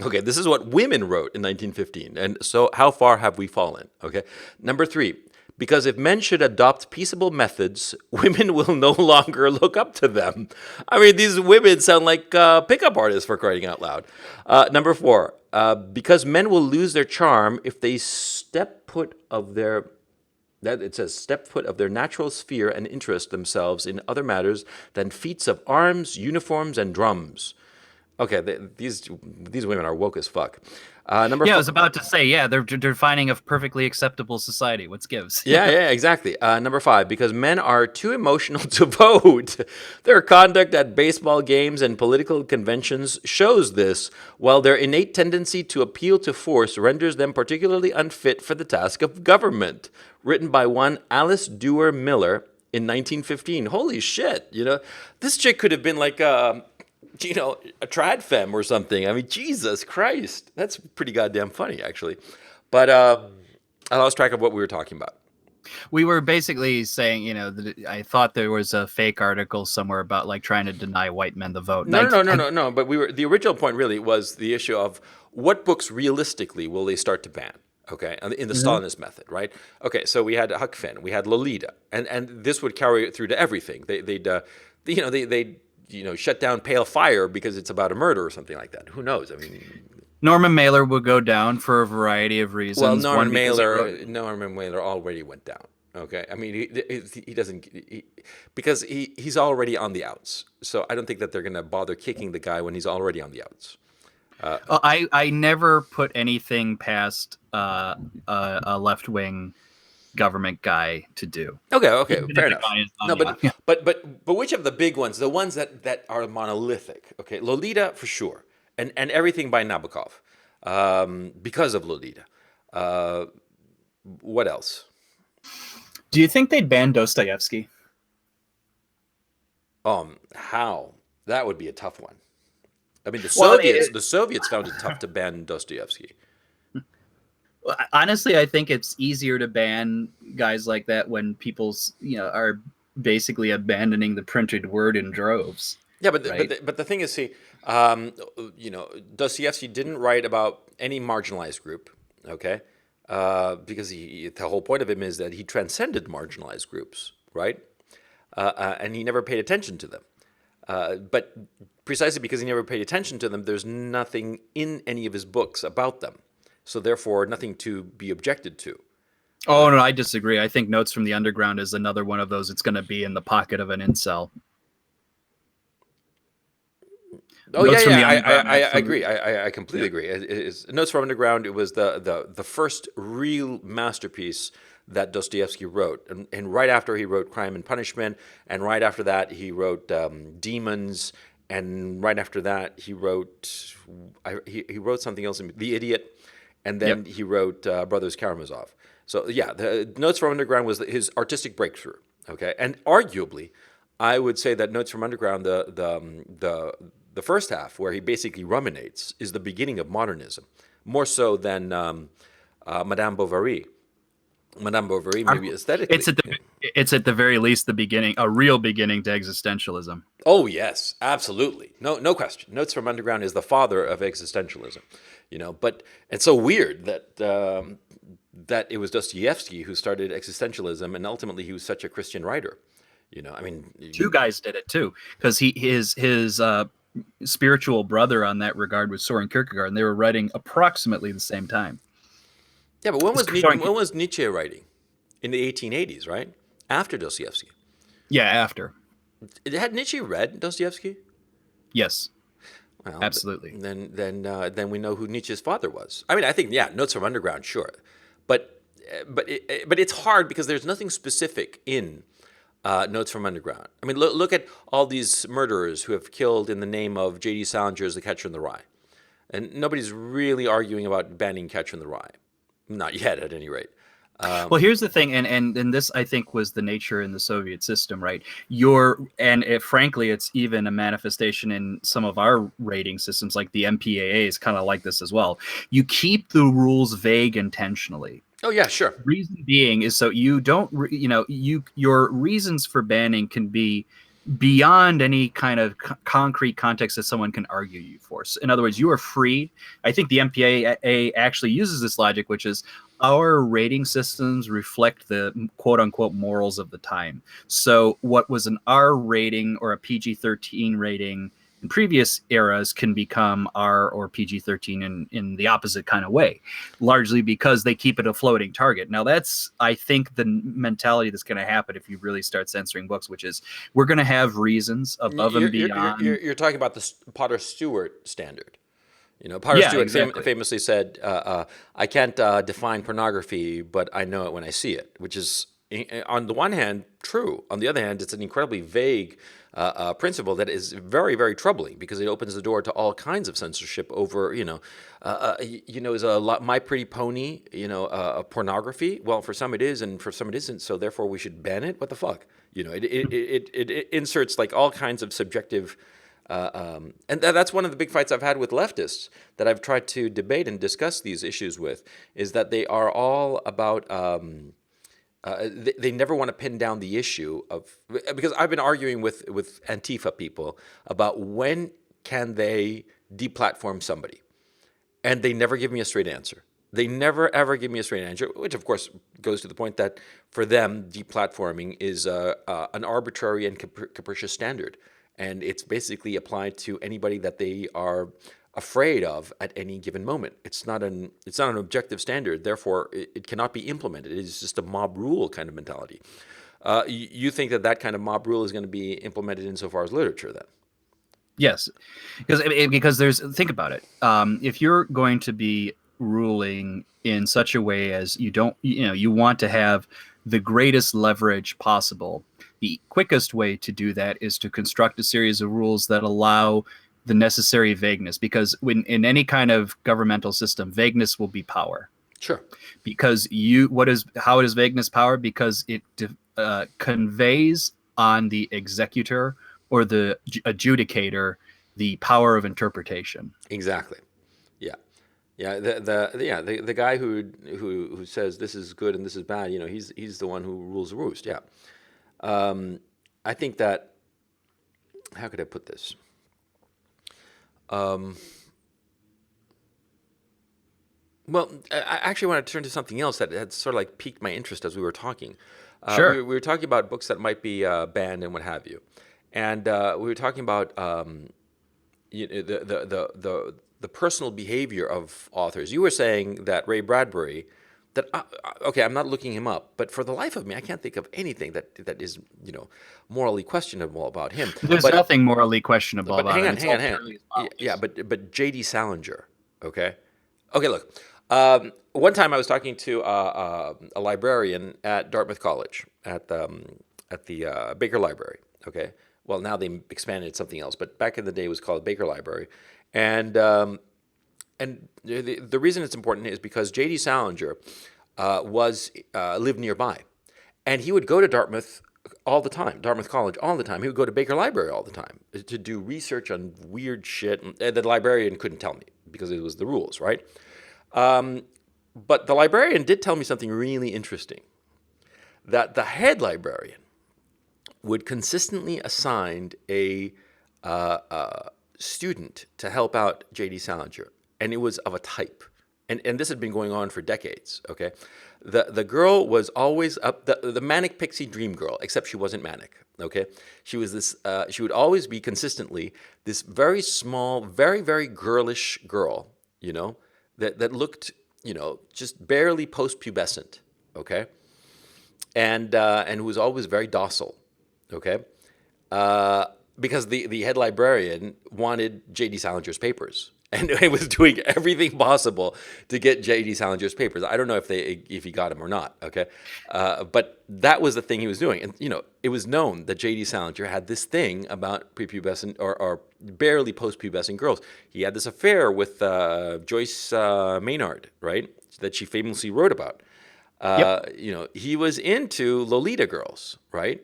Okay, this is what women wrote in 1915. And so how far have we fallen? Okay. Number three, because if men should adopt peaceable methods, women will no longer look up to them. I mean, these women sound like pickup artists, for crying out loud. Number four, because men will lose their charm if they step foot of their natural sphere and interest themselves in other matters than feats of arms, uniforms, and drums. Okay, these women are woke as fuck. Number Yeah, I five. was about to say, yeah, they're defining a perfectly acceptable society. What's gives? Yeah, exactly. Number five, because men are too emotional to vote. Their conduct at baseball games and political conventions shows this, while their innate tendency to appeal to force renders them particularly unfit for the task of government. Written by one Alice Duer Miller in 1915. Holy shit, this chick could have been like a trad femme or something. I mean, Jesus Christ. That's pretty goddamn funny, actually. But I lost track of what we were talking about. We were basically saying, that I thought there was a fake article somewhere about like trying to deny white men the vote. No. But the original point really was the issue of what books realistically will they start to ban? Okay, in the Stalinist method, right? Okay, so we had Huck Finn, we had Lolita, and this would carry it through to everything. They'd shut down Pale Fire because it's about a murder or something like that. Who knows? I mean, Norman Mailer would go down for a variety of reasons. well, Norman Mailer already went down. Okay, I mean he doesn't because he's already on the outs. So I don't think that they're going to bother kicking the guy when he's already on the outs. I never put anything past a left wing government guy to do. Okay, fair enough. No, Yeah. but which of the big ones, the ones that are monolithic? Okay, Lolita for sure, and everything by Nabokov, because of Lolita. What else? Do you think they'd ban Dostoevsky? How? That would be a tough one. I mean, Well, the Soviets found it tough to ban Dostoevsky. honestly, I think it's easier to ban guys like that when people's are basically abandoning the printed word in droves. Yeah, but Right? but the thing is, see, Dostoevsky didn't write about any marginalized group, okay? Because the whole point of him is that he transcended marginalized groups, right? And he never paid attention to them. But precisely because he never paid attention to them, there's nothing in any of his books about them. So therefore, nothing to be objected to. Oh no, I disagree. I think Notes from the Underground is another one of those. It's going to be in the pocket of an incel. Oh Notes from the yeah, Underground, I actually. agree. I completely agree. Notes from Underground. It was the first real masterpiece that Dostoevsky wrote. And right after he wrote Crime and Punishment, and right after that he wrote Demons, and right after that he wrote he wrote something else, The Idiot, and then Yep. he wrote Brothers Karamazov. So yeah, the Notes from Underground was his artistic breakthrough. Okay, and arguably, I would say that Notes from Underground, the first half where he basically ruminates, is the beginning of modernism, more so than Madame Bovary. Madame Bovary, I'm- maybe aesthetically. It's at the it's at the very least the beginning, a real beginning to existentialism. Oh yes, absolutely, no question. Notes from Underground is the father of existentialism, But it's so weird that it was Dostoevsky who started existentialism, and ultimately he was such a Christian writer. I mean, Two guys did it too, because his spiritual brother on that regard was Soren Kierkegaard, and they were writing approximately the same time. yeah. But when was Soren, Nietzsche writing? In the 1880s, right? After Dostoevsky. yeah, after. Had Nietzsche read Dostoevsky? Yes, Well, absolutely. then we know who Nietzsche's father was. I mean, I think yeah, Notes from Underground, sure, but but it's hard because there's nothing specific in Notes from Underground. I mean, look at all these murderers who have killed in the name of J.D. Salinger's The Catcher in the Rye, and nobody's really arguing about banning Catcher in the Rye, not yet, at any rate. Well, here's the thing, and this I think was the nature in the Soviet system, right? Frankly, it's even a manifestation in some of our rating systems, like the MPAA is kind of like this as well. You keep the rules vague intentionally. Oh yeah, sure. Reason being is so you don't, your reasons for banning can be beyond any kind of concrete context that someone can argue you for. So in other words, you are free. I think the MPAA actually uses this logic, which is our rating systems reflect the quote unquote morals of the time. So what was an R rating or a PG-13 rating in previous eras can become R or PG-13 in the opposite kind of way, largely because they keep it a floating target. Now that's, I think, the mentality that's going to happen if you really start censoring books, which is we're going to have reasons above and beyond. You're talking about the Potter Stewart standard. Potter Yeah, Stewart exactly. famously said, "I can't define pornography, but I know it when I see it," which is, on the one hand, true. On the other hand, it's an incredibly vague principle that is very, very troubling because it opens the door to all kinds of censorship over, is a lot, My Pretty Pony, pornography? Well, for some it is, and for some it isn't. So therefore, we should ban it. What the fuck? It inserts like all kinds of subjective. And that's one of the big fights I've had with leftists that I've tried to debate and discuss these issues with, is that they are all about, they never want to pin down the issue of, because I've been arguing with Antifa people about when can they deplatform somebody, and they never give me a straight answer. They never ever give me a straight answer, which of course goes to the point that for them, deplatforming is an arbitrary and capricious standard. And it's basically applied to anybody that they are afraid of at any given moment. It's not an objective standard. Therefore, it cannot be implemented. It is just a mob rule kind of mentality. You think that kind of mob rule is going to be implemented insofar as literature, then? Yes, because think about it. If you're going to be ruling in such a way as you want to have the greatest leverage possible, the quickest way to do that is to construct a series of rules that allow the necessary vagueness, because in any kind of governmental system, vagueness will be power. Sure. Because how is vagueness power? Because it conveys on the executor or the adjudicator the power of interpretation. Exactly. Yeah. Yeah. The guy who says this is good and this is bad, he's the one who rules the roost. Yeah. I think that, how could I put this? Well, I actually want to turn to something else that had sort of like piqued my interest as we were talking. Sure. We were talking about books that might be banned and what have you, and we were talking about the personal behavior of authors. You were saying that Ray Bradbury. That okay, I'm not looking him up, but for the life of me, I can't think of anything that is morally questionable about him. There's nothing morally questionable about hang him. on. Yeah, but J.D. Salinger, okay, look, One time I was talking to a librarian at Dartmouth College at the Baker Library. Okay, well now they expanded it to something else, but back in the day it was called Baker Library, and the reason it's important is because J.D. Salinger was lived nearby, and he would go to Dartmouth all the time, Dartmouth College all the time. He would go to Baker Library all the time to do research on weird shit. And the librarian couldn't tell me because it was the rules, right? But the librarian did tell me something really interesting, that the head librarian would consistently assign a student to help out J.D. Salinger, and it was of a type. And this had been going on for decades, okay? The girl was always up, the manic pixie dream girl, except she wasn't manic, okay? She was this, she would always be consistently this very small, very, very girlish girl, that looked, just barely post-pubescent, okay? And who was always very docile, okay? Because the head librarian wanted J.D. Salinger's papers, and it was doing everything possible to get J.D. Salinger's papers. I don't know if he got them or not, okay? But that was the thing he was doing. And, it was known that J.D. Salinger had this thing about prepubescent or barely post-pubescent girls. He had this affair with Joyce Maynard, right, that she famously wrote about. Yep. He was into Lolita girls, right?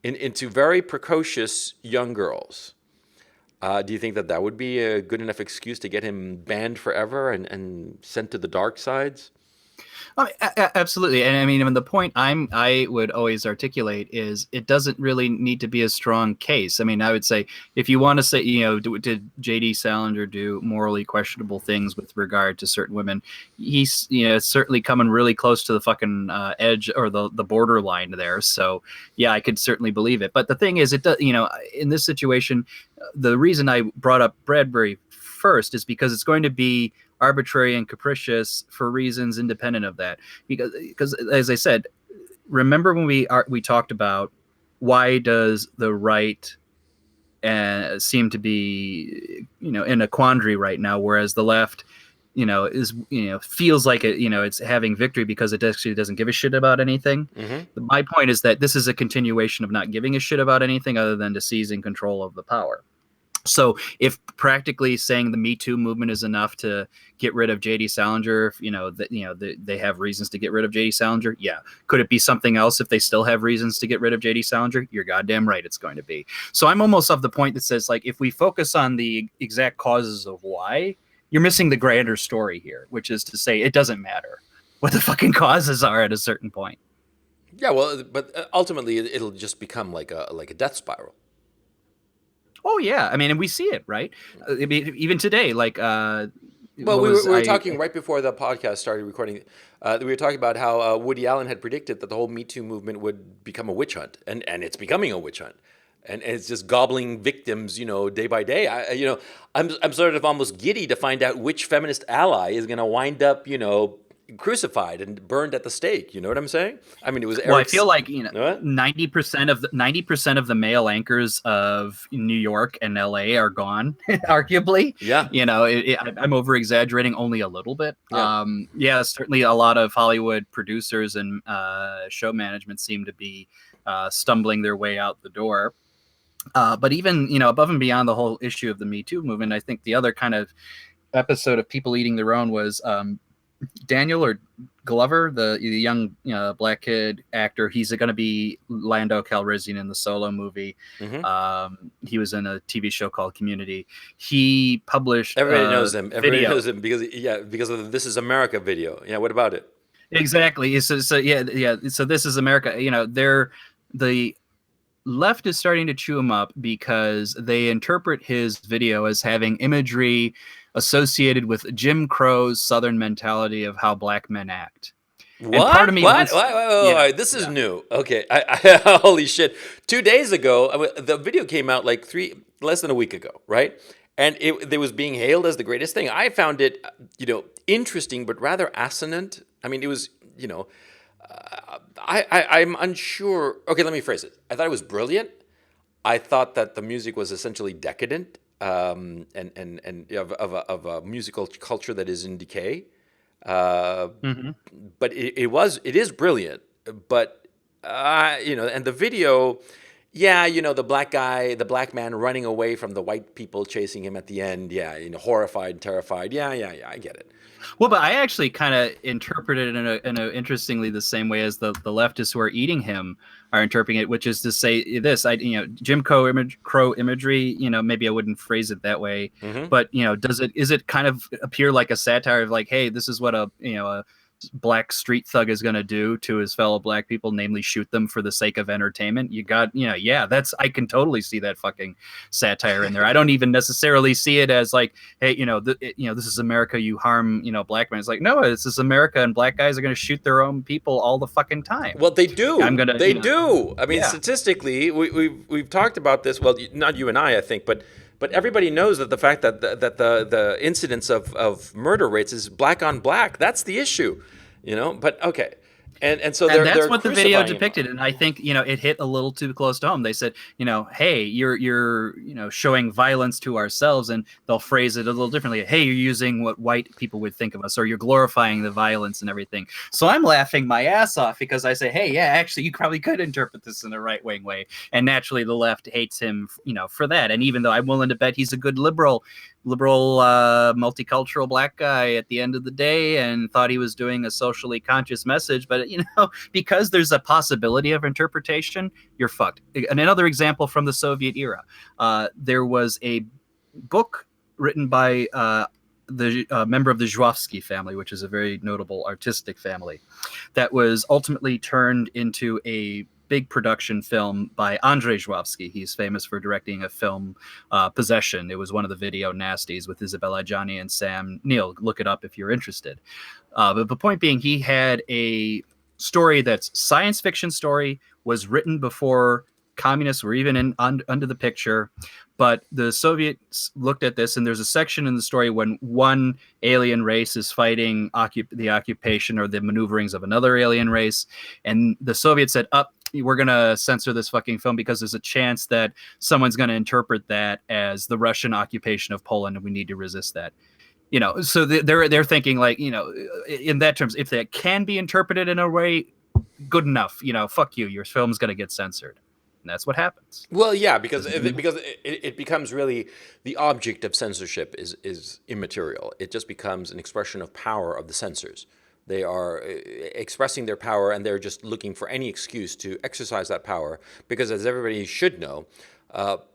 Into very precocious young girls. Do you think that would be a good enough excuse to get him banned forever and sent to the dark sides? I mean, absolutely, and I mean, the point I would always articulate is it doesn't really need to be a strong case. I mean, I would say if you want to say, did J.D. Salinger do morally questionable things with regard to certain women? He's certainly coming really close to the fucking edge or the borderline there. So yeah, I could certainly believe it. But the thing is, it does. In this situation, the reason I brought up Bradbury first is because it's going to be arbitrary and capricious for reasons independent of that. Because as I said, remember when we talked about why does the right seem to be in a quandary right now, whereas the left is feels like it's having victory because it actually doesn't give a shit about anything. Mm-hmm. My point is that this is a continuation of not giving a shit about anything other than to seizing control of the power. So if practically saying the Me Too movement is enough to get rid of J.D. Salinger, they have reasons to get rid of J.D. Salinger. Yeah. Could it be something else if they still have reasons to get rid of J.D. Salinger? You're goddamn right it's going to be. So I'm almost of the point that says, like, if we focus on the exact causes of why, you're missing the grander story here, which is to say it doesn't matter what the fucking causes are at a certain point. Yeah, well, but ultimately it'll just become like a death spiral. Oh yeah, I mean, and we see it, right? I mean, even today, like, Well, we were talking right before the podcast started recording. We were talking about how Woody Allen had predicted that the whole Me Too movement would become a witch hunt, and it's becoming a witch hunt, and it's just gobbling victims, day by day. I'm sort of almost giddy to find out which feminist ally is going to wind up, crucified and burned at the stake. You know what I'm saying? I mean, it was Eric's... Well, I feel like 90% of the male anchors of New York and LA are gone, arguably. Yeah. I'm over exaggerating only a little bit. Yeah. Certainly a lot of Hollywood producers and show management seem to be stumbling their way out the door. But even above and beyond the whole issue of the Me Too movement, I think the other kind of episode of people eating their own was Daniel or Glover, the young black kid actor. He's going to be Lando Calrissian in the Solo movie. Mm-hmm. He was in a TV show called Community. He published Everybody knows him. Everybody video. knows him because of the This Is America video. Yeah, what about it? Exactly. So This Is America. The left is starting to chew him up because they interpret his video as having imagery associated with Jim Crow's Southern mentality of how black men act. What? And part of me What? Wait. This is new. Okay. Holy shit. 2 days ago, the video came out like less than a week ago, right? And it was being hailed as the greatest thing. I found it, interesting, but rather assonant. I mean, it was, I'm unsure. Okay, let me phrase it. I thought it was brilliant. I thought that the music was essentially decadent, and of a musical culture that is in decay. Uh, Hmm. but it is brilliant. But and the video, yeah, the black guy, the black man running away from the white people chasing him at the end, yeah, horrified and terrified. Yeah, yeah, yeah, I get it. Well, but I actually kind of interpreted it in a interestingly the same way as the leftists who are eating him are interpreting it, which is to say this: Jim Crow imagery. Maybe I wouldn't phrase it that way, Hmm. but is it kind of appear like a satire of like, hey, this is what a black street thug is going to do to his fellow black people, namely shoot them for the sake of entertainment. Yeah, that's I can totally see that fucking satire in there. I don't even necessarily see it as like, hey, this is America, you harm, black men. It's like, no, this is America, and black guys are going to shoot their own people all the fucking time. Well, they I'm do. gonna, They do. I mean, yeah. statistically, we've talked about this. Well, not you and I think, but everybody knows that the fact that the incidence of murder rates is black on black. That's the issue, But okay, and so And that's they're what the video crucifying him. depicted, and I think it hit a little too close to home. They said, hey, you're showing violence to ourselves, and they'll phrase it a little differently. Hey, you're using what white people would think of us, or you're glorifying the violence and everything. So I'm laughing my ass off because I say, hey, yeah, actually, you probably could interpret this in a right wing way, and naturally the left hates him, for that. And even though I'm willing to bet he's a good liberal, multicultural black guy at the end of the day, and thought he was doing a socially conscious message, but because there's a possibility of interpretation, you're fucked. And another example from the Soviet era, there was a book written by the member of the Zhuavsky family, which is a very notable artistic family, that was ultimately turned into a big production film by Andrei Zhuavsky. He's famous for directing a film, Possession. It was one of the video nasties with Isabella Adjani and Sam Neill. Look it up if you're interested. But the point being, he had a story that's science fiction story, was written before communists were even under the picture. But the Soviets looked at this, and there's a section in the story when one alien race is fighting the occupation or the maneuverings of another alien race, and the Soviets said, "Up, we're gonna censor this fucking film because there's a chance that someone's gonna interpret that as the Russian occupation of Poland, and we need to resist that." So they're thinking like, in that terms, if that can be interpreted in a way, good enough. Fuck you, your film's gonna get censored, and that's what happens. Well, yeah, because Doesn't mean it becomes really the object of censorship is immaterial. It just becomes an expression of power of the censors. They are expressing their power, and they're just looking for any excuse to exercise that power. Because, as everybody should know,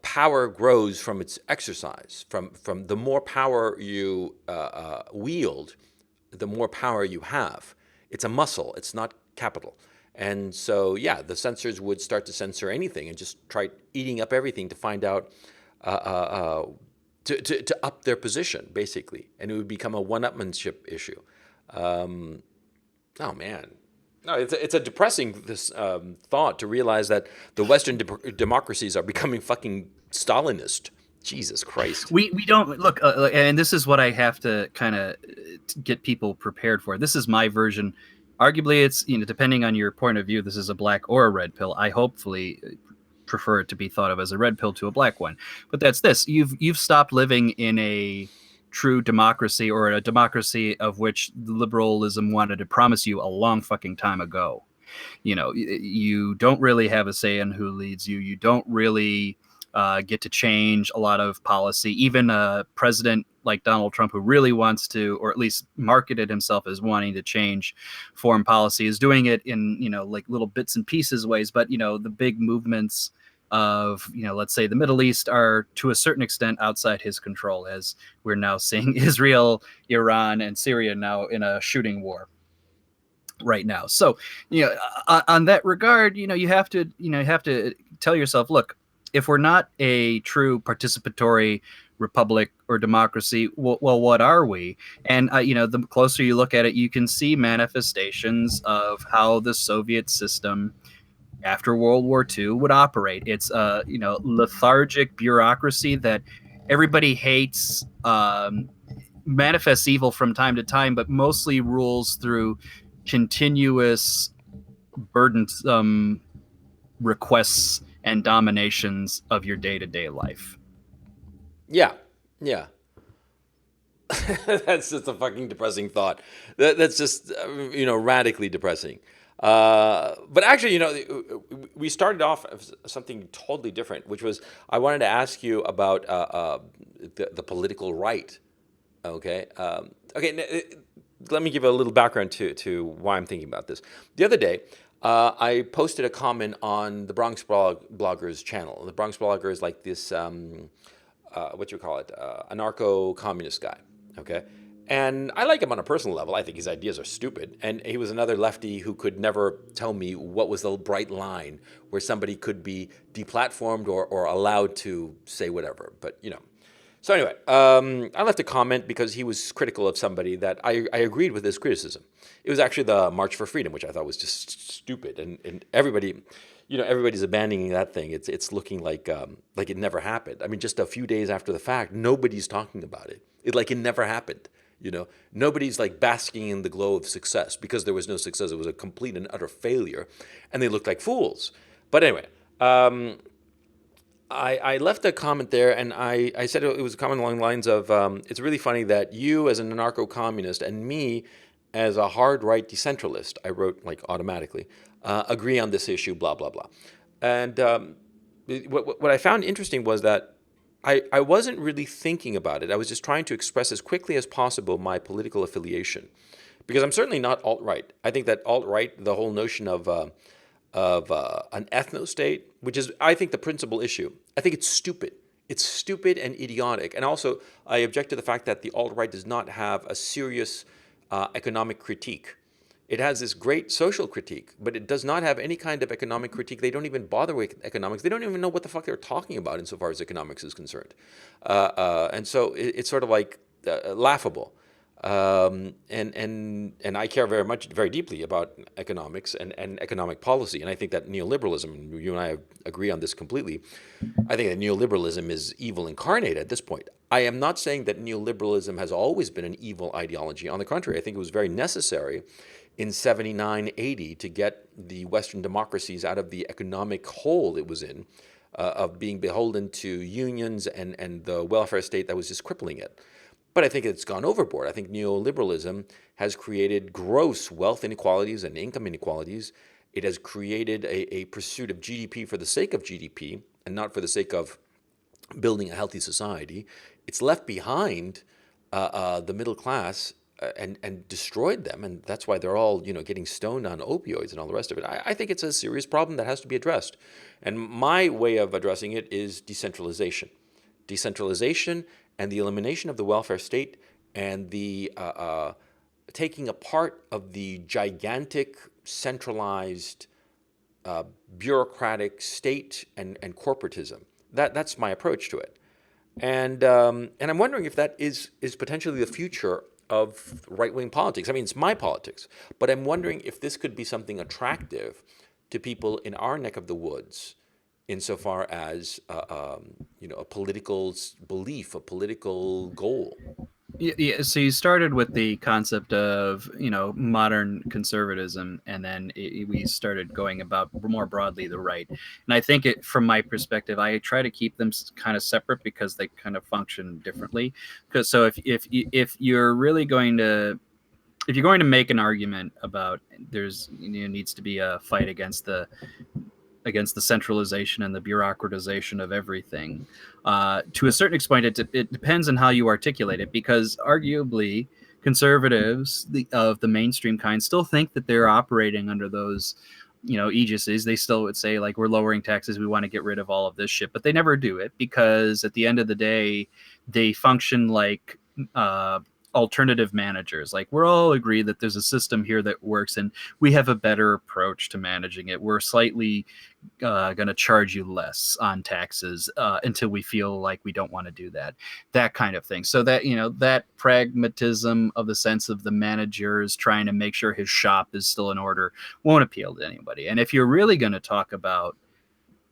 power grows from its exercise. From the more power you wield, the more power you have. It's a muscle. It's not capital. And so, yeah, the censors would start to censor anything and just try eating up everything to find out, uh, uh, to up their position, basically. And it would become a one-upmanship issue. Um, oh, man. No, it's a depressing thought to realize that the Western democracies are becoming fucking Stalinist. Jesus Christ. we don't look, and this is what I have to kind of get people prepared for. This is my version. Arguably, it's depending on your point of view, this is a black or a red pill. I hopefully prefer it to be thought of as a red pill to a black one. But that's this: you've stopped living in a true democracy, or a democracy of which liberalism wanted to promise you a long fucking time ago. You don't really have a say in who leads you. You don't really get to change a lot of policy. Even a president like Donald Trump, who really wants to, or at least marketed himself as wanting to change foreign policy, is doing it in like little bits and pieces ways. But the big movements of let's say the Middle East are to a certain extent outside his control, as we're now seeing Israel, Iran, and Syria now in a shooting war right now. So, on that regard, you have to tell yourself, look, if we're not a true participatory republic or democracy, well, what are we? And the closer you look at it, you can see manifestations of how the Soviet system after World War II would operate. It's lethargic bureaucracy that everybody hates. Manifests evil from time to time, but mostly rules through continuous burdensome requests and dominations of your day-to-day life. Yeah, yeah. That's just a fucking depressing thought. That's just radically depressing. But actually, we started off as something totally different, which was I wanted to ask you about the political right. Okay. Let me give a little background to why I'm thinking about this. The other day, I posted a comment on the Bronx Bloggers channel. The Bronx Blogger is like this, what you call it, anarcho-communist guy. Okay. And I like him on a personal level. I think his ideas are stupid. And he was another lefty who could never tell me what was the bright line where somebody could be deplatformed or allowed to say whatever. But, so anyway, I left a comment because he was critical of somebody that I agreed with his criticism. It was actually the March for Freedom, which I thought was just stupid, and everybody, everybody's abandoning that thing. It's looking like it never happened. I mean, just a few days after the fact, nobody's talking about it. It never happened. Nobody's like basking in the glow of success because there was no success. It was a complete and utter failure, and they looked like fools. But anyway. I left a comment there, and I said it was a comment along the lines of, it's really funny that you as an anarcho-communist and me as a hard right decentralist, I wrote like automatically, agree on this issue, blah, blah, blah. And what I found interesting was that I wasn't really thinking about it. I was just trying to express as quickly as possible my political affiliation. Because I'm certainly not alt-right. I think that alt-right, the whole notion of an ethno-state, which is, I think, the principal issue. I think it's stupid. It's stupid and idiotic. And also, I object to the fact that the alt-right does not have a serious economic critique. It has this great social critique, but it does not have any kind of economic critique. They don't even bother with economics. They don't even know what the fuck they're talking about insofar as economics is concerned. And so it's sort of like laughable. And I care very deeply about economics and economic policy. And I think that neoliberalism, and you and I agree on this completely, I think that neoliberalism is evil incarnate at this point. I am not saying that neoliberalism has always been an evil ideology. On the contrary, I think it was very necessary in 79, 80 to get the Western democracies out of the economic hole it was in, of being beholden to unions and the welfare state that was just crippling it. But I think it's gone overboard. I think neoliberalism has created gross wealth inequalities and income inequalities. It has created a pursuit of GDP for the sake of GDP and not for the sake of building a healthy society. It's left behind the middle class and destroyed them, and that's why they're all getting stoned on opioids and all the rest of it. I think it's a serious problem that has to be addressed, and my way of addressing it is decentralization. Decentralization and the elimination of the welfare state and the taking apart of the gigantic centralized bureaucratic state and corporatism. That's my approach to it. And I'm wondering if that is potentially the future of right-wing politics. I mean, it's my politics, but I'm wondering if this could be something attractive to people in our neck of the woods, insofar as a political belief, a political goal. Yeah, so you started with the concept of modern conservatism, and then we started going about more broadly the right. And I think from my perspective, I try to keep them kind of separate because they kind of function differently. Because so if you're really going to if you're going to make an argument about there's needs to be a fight against the centralization and the bureaucratization of everything. To a certain extent, it depends on how you articulate it, because arguably conservatives of the mainstream kind still think that they're operating under those aegises. They still would say, like, we're lowering taxes, we want to get rid of all of this shit, but they never do it, because at the end of the day they function like alternative managers. Like, we're all agree that there's a system here that works and we have a better approach to managing it. We're slightly going to charge you less on taxes until we feel like we don't want to do that kind of thing. So that that pragmatism of the sense of the managers trying to make sure his shop is still in order won't appeal to anybody. And if you're really going to talk about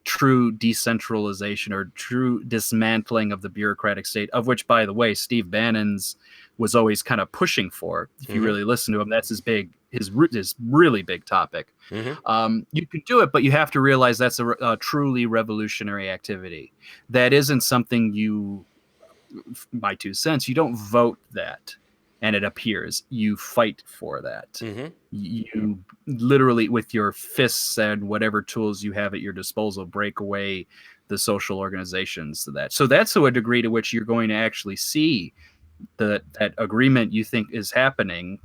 true decentralization or true dismantling of the bureaucratic state, of which, by the way, Steve Bannon's was always kind of pushing for. If you really listen to him, that's his really big topic. You can do it, but you have to realize that's a truly revolutionary activity. That isn't something you my 2 cents, you don't vote that and it appears. You fight for that. Mm-hmm. You literally, with your fists and whatever tools you have at your disposal, break away the social organizations to that. So that's to a degree to which you're going to actually see that agreement you think is happening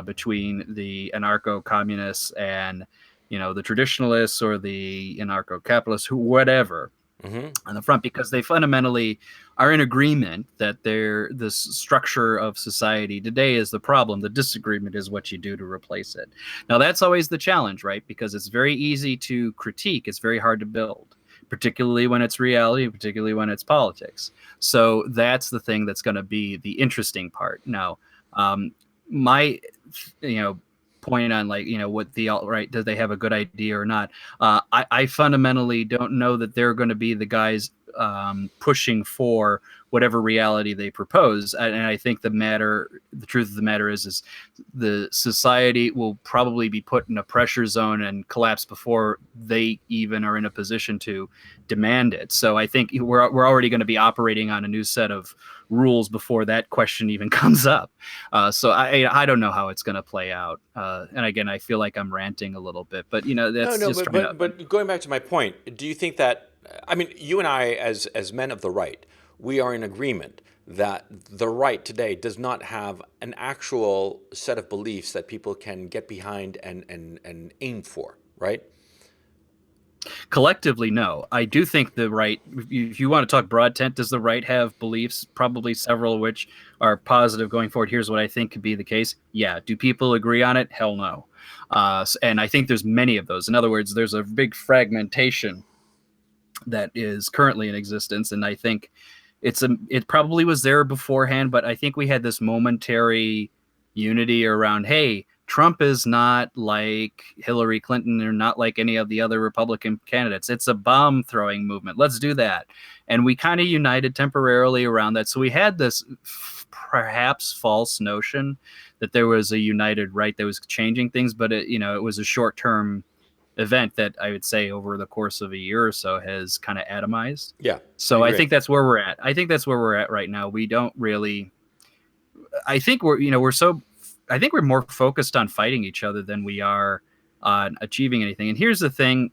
between the anarcho-communists and the traditionalists or the anarcho-capitalists, who whatever Mm-hmm. on the front, because they fundamentally are in agreement that this structure of society today is the problem. The disagreement is what you do to replace it. Now that's always the challenge, right? Because it's very easy to critique, it's very hard to build, particularly when it's reality, particularly when it's politics. So that's the thing that's going to be the interesting part. Now, my point on, like, what the alt-right, do they have a good idea or not? I fundamentally don't know that they're going to be the guys pushing for whatever reality they propose. And I think the truth of the matter is the society will probably be put in a pressure zone and collapse before they even are in a position to demand it. So I think we're already going to be operating on a new set of rules before that question even comes up. So I don't know how it's going to play out. And again, I feel like I'm ranting a little bit, but No, that's no, just but trying to. but going back to my point, do you think that, I mean, you and I, as men of the right, we are in agreement that the right today does not have an actual set of beliefs that people can get behind and aim for, right? Collectively, no. I do think the right, if you want to talk broad tent, does the right have beliefs? Probably several of which are positive going forward. Here's what I think could be the case. Yeah. Do people agree on it? Hell no. And I think there's many of those. In other words, there's a big fragmentation that is currently in existence, and I think it probably was there beforehand, but I think we had this momentary unity around, hey, Trump is not like Hillary Clinton or not like any of the other Republican candidates. It's a bomb throwing movement. Let's do that. And we kind of united temporarily around that. So we had this perhaps false notion that there was a united right that was changing things, but it was a short-term event that I would say over the course of a year or so has kind of atomized. Yeah, I So I agree. think that's where we're at. I think that's where we're at right now. We don't really. I think I think we're more focused on fighting each other than we are on achieving anything. And here's the thing,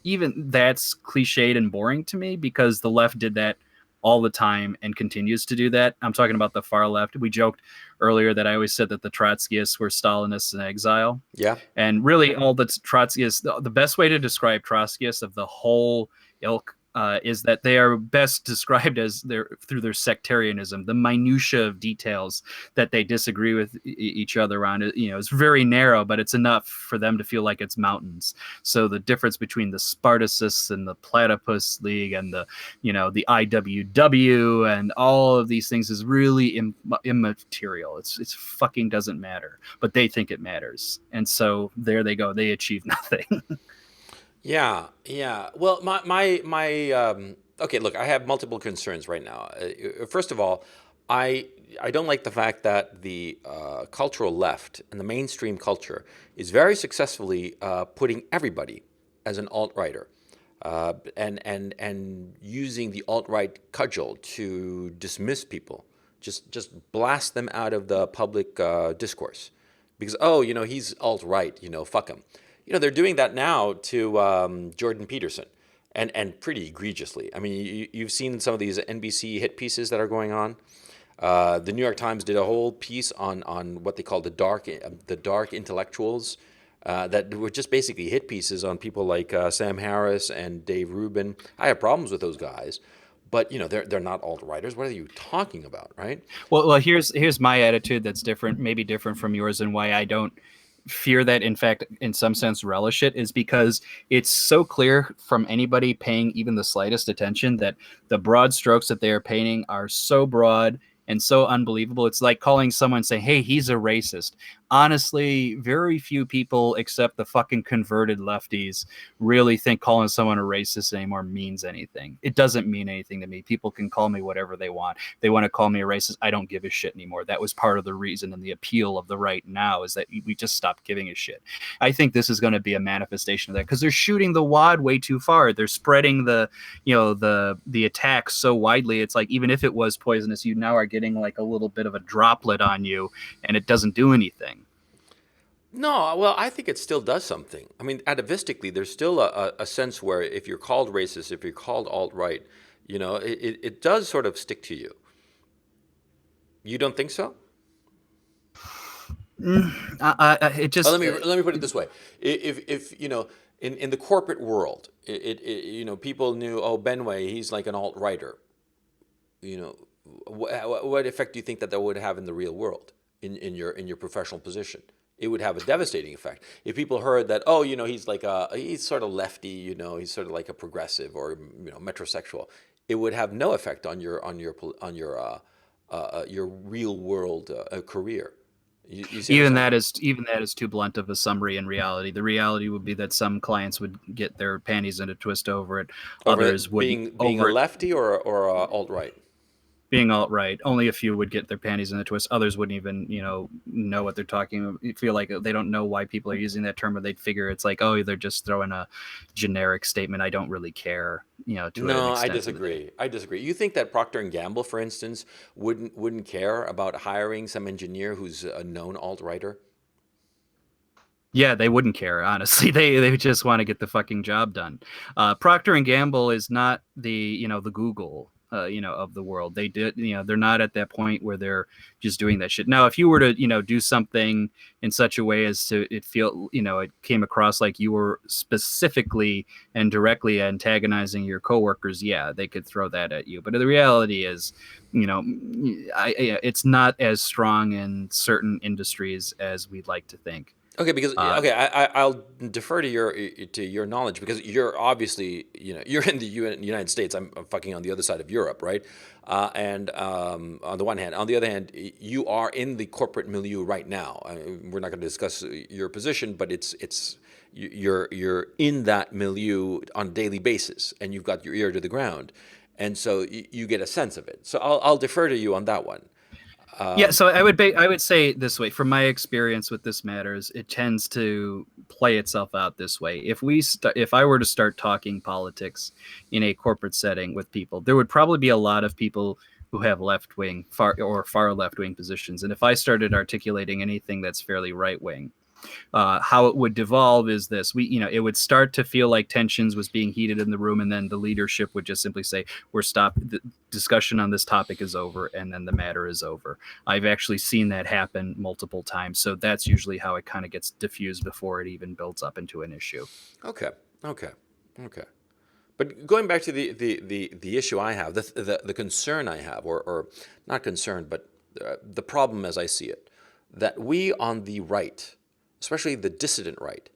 even that's cliched and boring to me because the left did that all the time and continues to do that. I'm talking about the far left. We joked earlier that I always said that the Trotskyists were Stalinists in exile. Yeah, And really, all the Trotskyists, the best way to describe Trotskyists of the whole ilk is that they are best described as through their sectarianism, the minutia of details that they disagree with each other on. It's very narrow, but it's enough for them to feel like it's mountains. So the difference between the Spartacists and the Platypus League and the IWW and all of these things is really immaterial. It's fucking doesn't matter, but they think it matters, and so there they go. They achieve nothing. yeah, yeah. Well, my okay. Look, I have multiple concerns right now. First of all, I don't like the fact that the cultural left and the mainstream culture is very successfully putting everybody as an alt-righter. And using the alt-right cudgel to dismiss people, just blast them out of the public discourse, because he's alt-right, fuck him. They're doing that now to Jordan Peterson, and pretty egregiously. I mean, you've seen some of these NBC hit pieces that are going on. The New York Times did a whole piece on what they call the dark intellectuals, that were just basically hit pieces on people like Sam Harris and Dave Rubin. I have problems with those guys, but they're not alt-righters. What are you talking about, right? Well, here's my attitude that's different, maybe different from yours, and why I don't fear that, in fact, in some sense relish it, is because it's so clear from anybody paying even the slightest attention that the broad strokes that they are painting are so broad and so unbelievable. It's like calling someone saying, hey, he's a racist. honestly, very few people except the fucking converted lefties really think calling someone a racist anymore means anything. It doesn't mean anything to me. People can call me whatever they want. They want to call me a racist. I don't give a shit anymore. That was part of the reason and the appeal of the right now is that we just stopped giving a shit. I think this is going to be a manifestation of that because they're shooting the wad way too far. They're spreading the attacks so widely. It's like even if it was poisonous, you now are getting like a little bit of a droplet on you, and it doesn't do anything. No, well, I think it still does something. I mean, atavistically, there's still a sense where if you're called racist, if you're called alt-right, it does sort of stick to you. You don't think so? It Well, just let me put it this way: if in the corporate world, people knew, oh, Benway, he's like an alt-righter. You know, what effect do you think that would have in the real world, in your professional position? It would have a devastating effect if people heard that, oh, he's sort of lefty, he's sort of like a progressive or metrosexual. It would have no effect on your real world career. You see what I'm even saying? that is too blunt of a summary. In reality, the reality would be that some clients would get their panties in a twist over it, Over others it wouldn't. being a Over it lefty or a alt right. being alt right, only a few would get their panties in a twist. Others wouldn't even know what they're talking about. You feel like they don't know why people are using that term, or they'd figure it's like, oh, they're just throwing a generic statement. I don't really care, to an No, I extent. disagree. I disagree. You think that Procter and Gamble, for instance, wouldn't care about hiring some engineer who's a known alt-righter? Yeah, they wouldn't care, honestly. They just want to get the fucking job done. Procter and Gamble is not the Google of the world. They're not at that point where they're just doing that shit. Now, if you were to do something in such a way as to it came across like you were specifically and directly antagonizing your coworkers, yeah, they could throw that at you. But the reality is, it's not as strong in certain industries as we'd like to think. Okay, because Uh, okay, I'll defer to your knowledge because you're obviously you're in the United States. I'm fucking on the other side of Europe, right? And on the one hand, on the other hand, you are in the corporate milieu right now. We're not going to discuss your position, but you're in that milieu on a daily basis, and you've got your ear to the ground, and so you get a sense of it. So I'll defer to you on that one. Yeah, so I would say it this way. From my experience with this matters, it tends to play itself out this way. If I were to start talking politics in a corporate setting with people, there would probably be a lot of people who have far left wing positions, and if I started articulating anything that's fairly right wing, how it would devolve is this: it would start to feel like tensions was being heated in the room, and then the leadership would just simply say, "We're stopped. The discussion on this topic is over," and then the matter is over. I've actually seen that happen multiple times, so that's usually how it kind of gets diffused before it even builds up into an issue. Okay, okay, okay. But going back to the issue I have, the concern I have, or not concern, but the problem as I see it, that we on the right, especially the dissident right,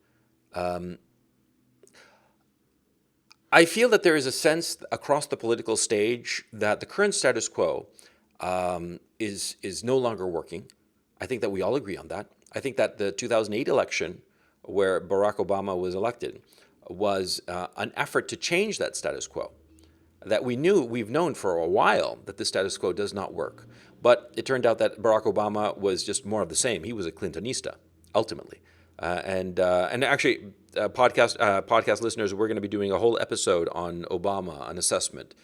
I feel that there is a sense across the political stage that the current status quo is no longer working. I think that we all agree on that. I think that the 2008 election, where Barack Obama was elected, was an effort to change that status quo. That we've known for a while that the status quo does not work. But it turned out that Barack Obama was just more of the same. He was a Clintonista, ultimately. And actually, podcast listeners, we're going to be doing a whole episode on Obama, an assessment,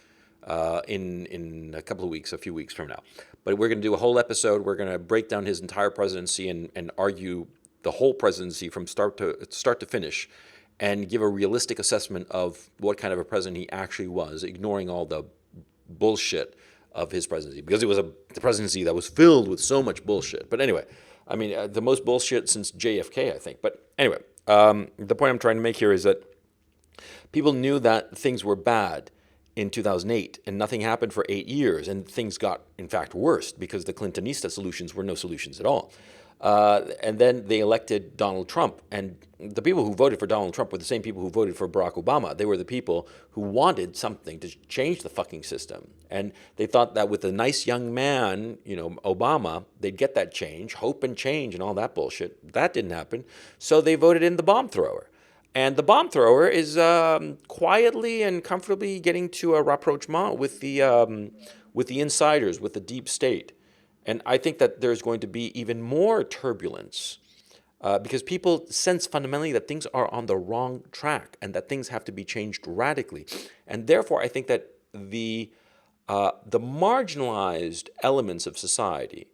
in a couple of weeks, a few weeks from now. But we're going to do a whole episode. We're going to break down his entire presidency and argue the whole presidency from start to finish, and give a realistic assessment of what kind of a president he actually was, ignoring all the bullshit of his presidency, because it was a presidency that was filled with so much bullshit. But anyway, I mean, the most bullshit since JFK, I think. But anyway, the point I'm trying to make here is that people knew that things were bad in 2008, and nothing happened for 8 years, and things got, in fact, worse because the Clintonista solutions were no solutions at all. And then they elected Donald Trump. And the people who voted for Donald Trump were the same people who voted for Barack Obama. They were the people who wanted something to change the fucking system. And they thought that with a nice young man, Obama, they'd get that change, hope and change and all that bullshit. That didn't happen. So they voted in the bomb thrower. And the bomb thrower is quietly and comfortably getting to a rapprochement with the insiders, with the deep state. And I think that there's going to be even more turbulence because people sense fundamentally that things are on the wrong track and that things have to be changed radically. And therefore, I think that the marginalized elements of society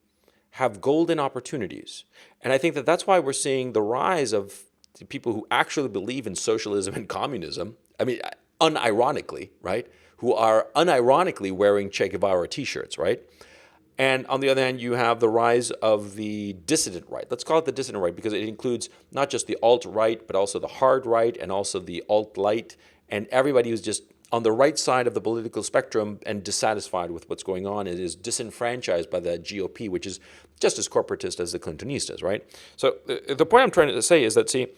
have golden opportunities. And I think that that's why we're seeing the rise of people who actually believe in socialism and communism. I mean, unironically, right? Who are unironically wearing Che Guevara t-shirts, right? And on the other hand, you have the rise of the dissident right. Let's call it the dissident right because it includes not just the alt-right, but also the hard right and also the alt-light and everybody who's just on the right side of the political spectrum and dissatisfied with what's going on. It is disenfranchised by the GOP, which is just as corporatist as the Clintonistas, right? So the point I'm trying to say is that, see,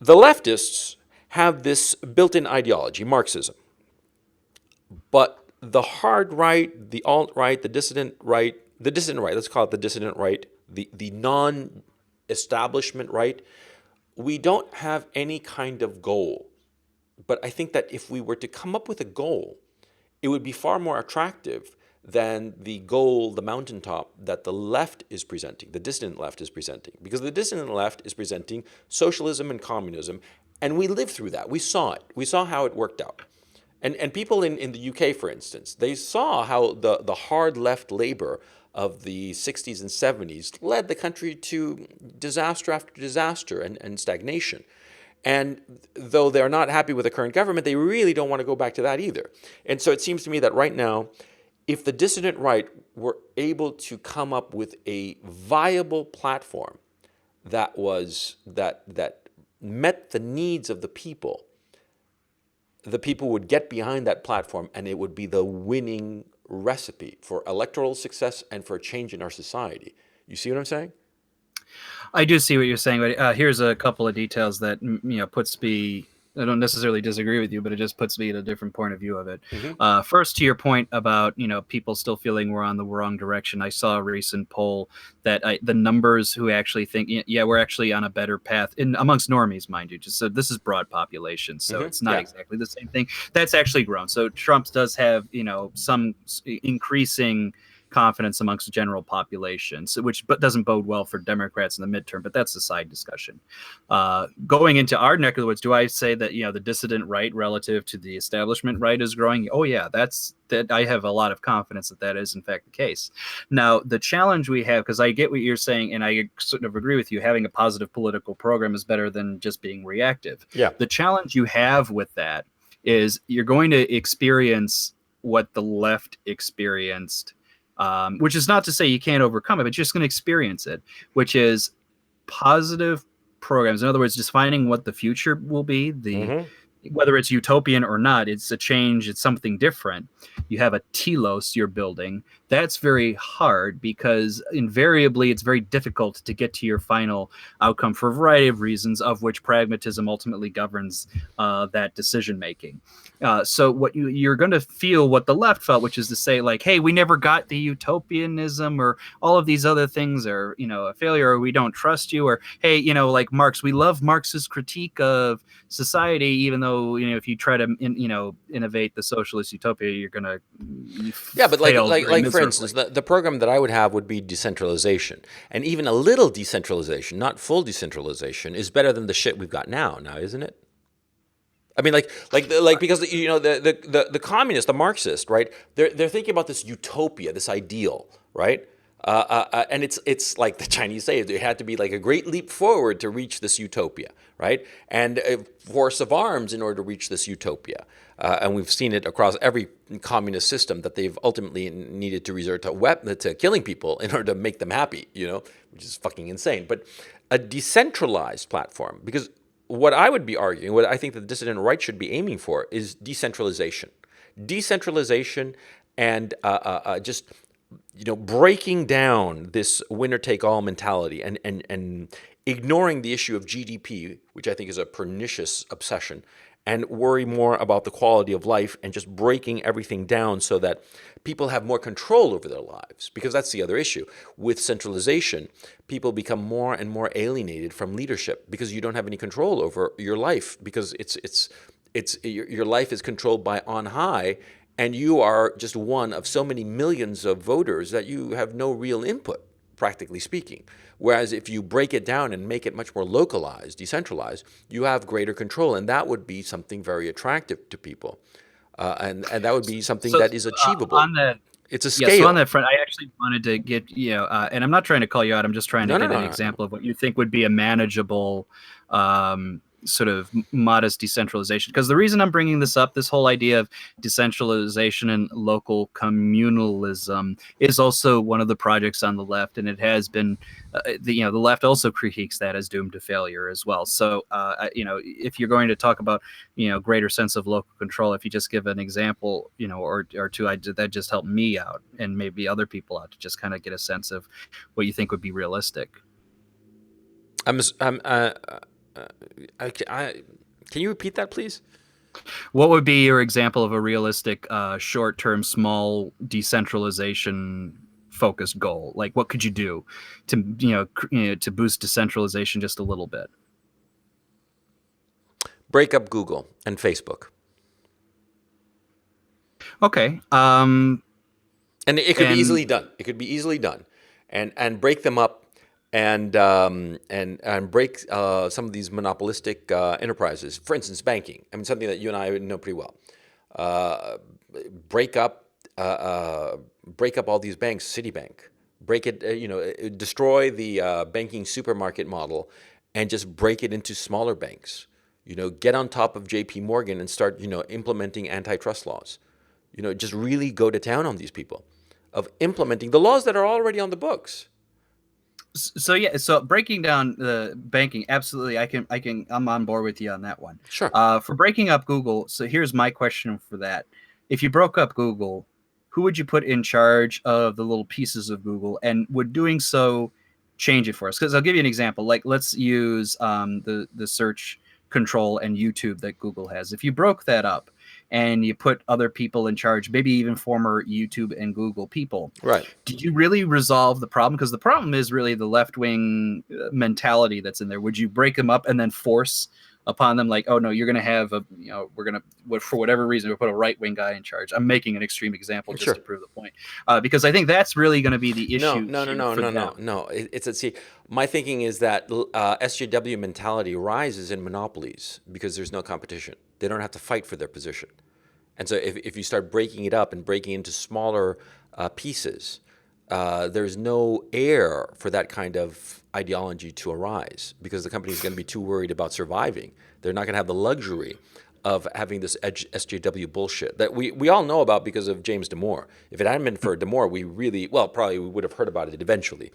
the leftists have this built-in ideology, Marxism. But the hard right, the alt-right, the dissident right, let's call it the dissident right, the non-establishment right, we don't have any kind of goal. But I think that if we were to come up with a goal, it would be far more attractive than the goal, the mountaintop that the left is presenting, the dissident left is presenting. Because the dissident left is presenting socialism and communism, and we lived through that. We saw it. We saw how it worked out. And people in the UK, for instance, they saw how the hard left labor of the 60s and 70s led the country to disaster after disaster and stagnation. And though they're not happy with the current government, they really don't want to go back to that either. And so it seems to me that right now, if the dissident right were able to come up with a viable platform that met the needs of the people would get behind that platform and it would be the winning recipe for electoral success and for a change in our society. You see what I'm saying? I do see what you're saying, but here's a couple of details that puts me. I don't necessarily disagree with you, but it just puts me at a different point of view of it. Mm-hmm. First, to your point about people still feeling we're on the wrong direction. I saw a recent poll that the numbers who actually think we're actually on a better path amongst normies, mind you. Just so this is broad population, so Mm-hmm. it's not exactly the same thing. That's actually grown. So Trump does have some increasing confidence amongst the general population, which doesn't bode well for Democrats in the midterm, but that's a side discussion. Going into our neck of the woods, do I say that the dissident right relative to the establishment right is growing? Oh yeah, that I have a lot of confidence that is in fact the case. Now the challenge we have, because I get what you're saying, and I sort of agree with you, having a positive political program is better than just being reactive. Yeah. The challenge you have with that is you're going to experience what the left experienced. Which is not to say you can't overcome it, but you're just going to experience it, which is positive programs. In other words, just finding what the future will be, whether it's utopian or not, it's a change, it's something different. You have a telos you're building. That's very hard because invariably it's very difficult to get to your final outcome for a variety of reasons, of which pragmatism ultimately governs that decision making. So what you're going to feel what the left felt, which is to say, like, hey, we never got the utopianism, or all of these other things are, a failure, or we don't trust you, or hey, like Marx, we love Marx's critique of society, even though if you try to innovate the socialist utopia, you're going to but like for instance, the program that I would have would be decentralization, and even a little decentralization, not full decentralization, is better than the shit we've got now, isn't it? I mean, because the communist, the Marxist, right? They're thinking about this utopia, this ideal, right? And it's like the Chinese say, it had to be like a great leap forward to reach this utopia, right? And a force of arms in order to reach this utopia. And we've seen it across every communist system that they've ultimately needed to resort to killing people in order to make them happy, which is fucking insane. But a decentralized platform, because what I would be arguing, what I think the dissident right should be aiming for, is decentralization. Decentralization and just breaking down this winner take all mentality and ignoring the issue of GDP, which I think is a pernicious obsession, and worry more about the quality of life and just breaking everything down so that people have more control over their lives. Because that's the other issue. With centralization, people become more and more alienated from leadership because you don't have any control over your life, because your life is controlled by on high, and you are just one of so many millions of voters that you have no real input, practically speaking. Whereas if you break it down and make it much more localized, decentralized, you have greater control, and that would be something very attractive to people, and that would be something So that is achievable. on that, It's a yeah, so on scale. that front, I actually wanted to get, and I'm not trying to call you out. I'm just trying to No, no, get no, an no, no. example of what you think would be a manageable, sort of modest decentralization. Because the reason I'm bringing this up, this whole idea of decentralization and local communalism, is also one of the projects on the left, and it has been, the left also critiques that as doomed to failure as well. So, if you're going to talk about, greater sense of local control, if you just give an example, or two, that just helped me out and maybe other people out to just kind of get a sense of what you think would be realistic. I'm can you repeat that, please? What would be your example of a realistic, short-term, small decentralization focused goal? Like, what could you do to, to boost decentralization just a little bit? Break up Google and Facebook. Okay. And it could be And easily done. It could be easily done, and break them up, and break some of these monopolistic enterprises. For instance, banking. I mean, something that you and I know pretty well. Uh, break up break up all these banks. Citibank. Break it. Destroy the banking supermarket model, and just break it into smaller banks. Get on top of J.P. Morgan and start implementing antitrust laws. Just really go to town on these people of implementing the laws that are already on the books. so yeah, so breaking down the banking, absolutely, I'm on board with you on that one. Sure. For breaking up Google, so here's my question for that: if you broke up Google, who would you put in charge of the little pieces of Google, and would doing so change it for us? Because I'll give you an example. Like, let's use the search control and YouTube that Google has. If you broke that up and you put other people in charge, maybe even former YouTube and Google people, Right. did you really resolve the problem? Because the problem is really the left wing mentality that's in there. Would you break them up and then force upon them, like, oh no, you're going to have we're going to, for whatever reason, we put a right wing guy in charge? I'm making an extreme example just Sure. to prove the point, because I think that's really going to be the No, issue no, no, here no, for no, them. no, no. It's a see. My thinking is that SJW mentality rises in monopolies because there's no competition. They don't have to fight for their position, and so if you start breaking it up and breaking into smaller pieces, there's no air for that kind of ideology to arise because the company is going to be too worried about surviving. They're not going to have the luxury of having this SJW bullshit that we all know about because of James Damore. If it hadn't been for Damore, probably we would have heard about it eventually,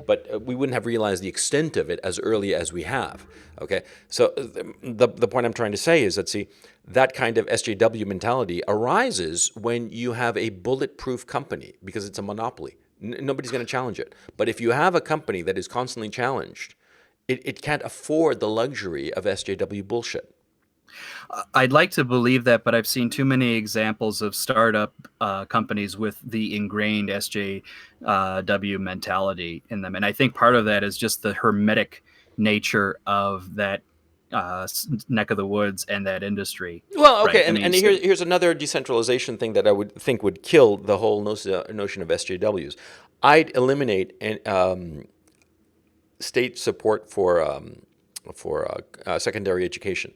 but we wouldn't have realized the extent of it as early as we have. Okay, so the point I'm trying to say is that, see, that kind of SJW mentality arises when you have a bulletproof company because it's a monopoly. Nobody's going to challenge it. But if you have a company that is constantly challenged, it can't afford the luxury of SJW bullshit. I'd like to believe that, but I've seen too many examples of startup companies with the ingrained SJW mentality in them, and I think part of that is just the hermetic nature of that neck of the woods and that industry, Well, okay, right? I and mean, so, here's another decentralization thing that I would think would kill the whole notion of SJWs. I'd eliminate state support for secondary education.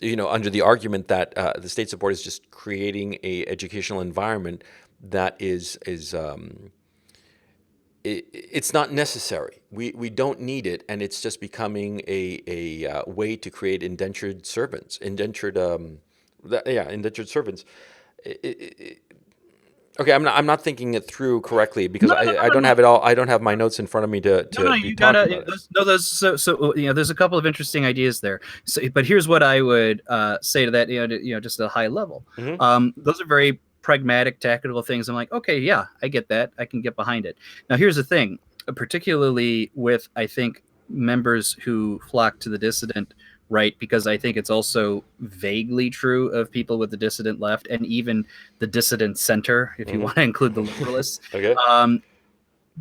Under the argument that the state support is just creating a educational environment that it's not necessary. We don't need it, and it's just becoming a way to create indentured servants, indentured servants. Okay, I'm not thinking it through correctly because no, no, I no, don't no, have it all. I don't have my notes in front of me to no, be you talking gotta. about it. Those, so there's a couple of interesting ideas there. So, but here's what I would say to that, just at a high level. Hmm. Those are very pragmatic, tactical things, I'm like, okay, yeah, I get that. I can get behind it. Now, here's the thing, particularly with, I think, members who flock to the dissident right, because I think it's also vaguely true of people with the dissident left and even the dissident center, if you Hmm. want to include the liberalists. Okay. Um,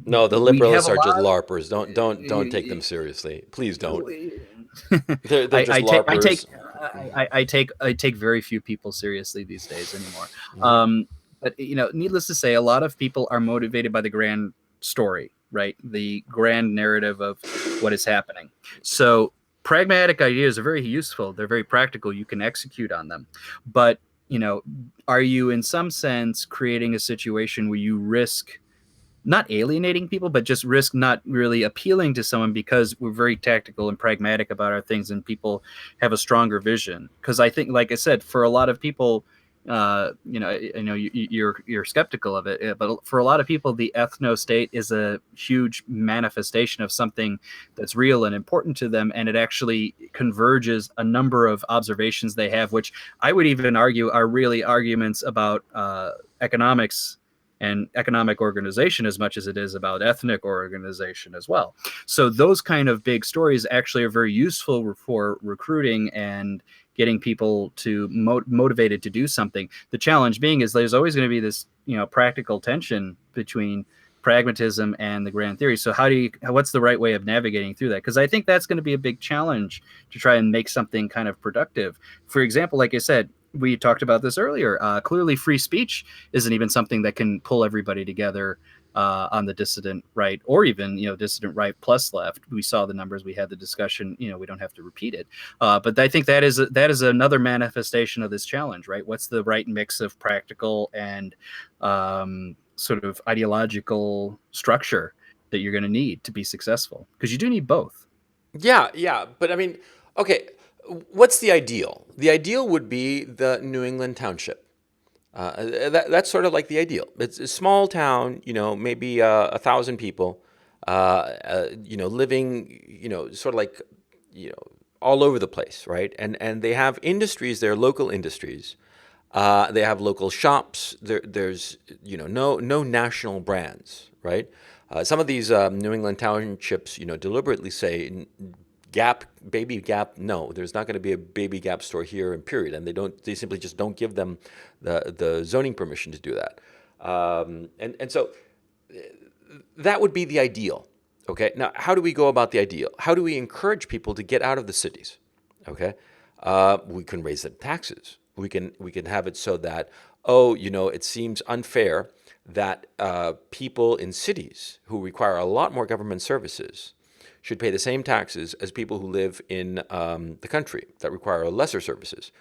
No, the we have liberalists a are just lot of. larpers. Don't take them seriously. Please don't. They're just I take I take larpers. I take very few people seriously these days anymore. Hmm. But needless to say, a lot of people are motivated by the grand story, right? The grand narrative of what is happening. So pragmatic ideas are very useful. They're very practical. You can execute on them, but are you in some sense creating a situation where you risk not alienating people, but just risk not really appealing to someone because we're very tactical and pragmatic about our things, and people have a stronger vision? Because I think, like I said, for a lot of people, I know you're skeptical of it, but for a lot of people, the ethno state is a huge manifestation of something that's real and important to them, and it actually converges a number of observations they have, which I would even argue are really arguments about economics and economic organization as much as it is about ethnic organization as well. So those kind of big stories actually are very useful for recruiting and getting people to motivated to do something. The challenge being is there's always going to be this practical tension between pragmatism and the grand theory. So what's the right way of navigating through that? Because I think that's going to be a big challenge to try and make something kind of productive. For example, like I said, we talked about this earlier. Clearly, free speech isn't even something that can pull everybody together on the dissident right, or even dissident right plus left. We saw the numbers. We had the discussion. We don't have to repeat it. But I think that is another manifestation of this challenge, right? What's the right mix of practical and sort of ideological structure that you're going to need to be successful? Because you do need both. Yeah, yeah. But I mean, okay, what's the ideal? The ideal would be the New England township. That's sort of like the ideal. It's a small town, maybe 1,000 people, living, sort of like, all over the place, right? And they have industries, they're local industries. They have local shops. There's no national brands, right? Some of these New England townships, deliberately say Gap, Baby Gap. No, there's not going to be a Baby Gap store here, and period. And they simply just don't give them the zoning permission to do that. And so that would be the ideal. Okay. Now, how do we go about the ideal? How do we encourage people to get out of the cities? Okay. We can raise the taxes. We can have it so that, it seems unfair that people in cities who require a lot more government services should pay the same taxes as people who live in the country that require lesser services.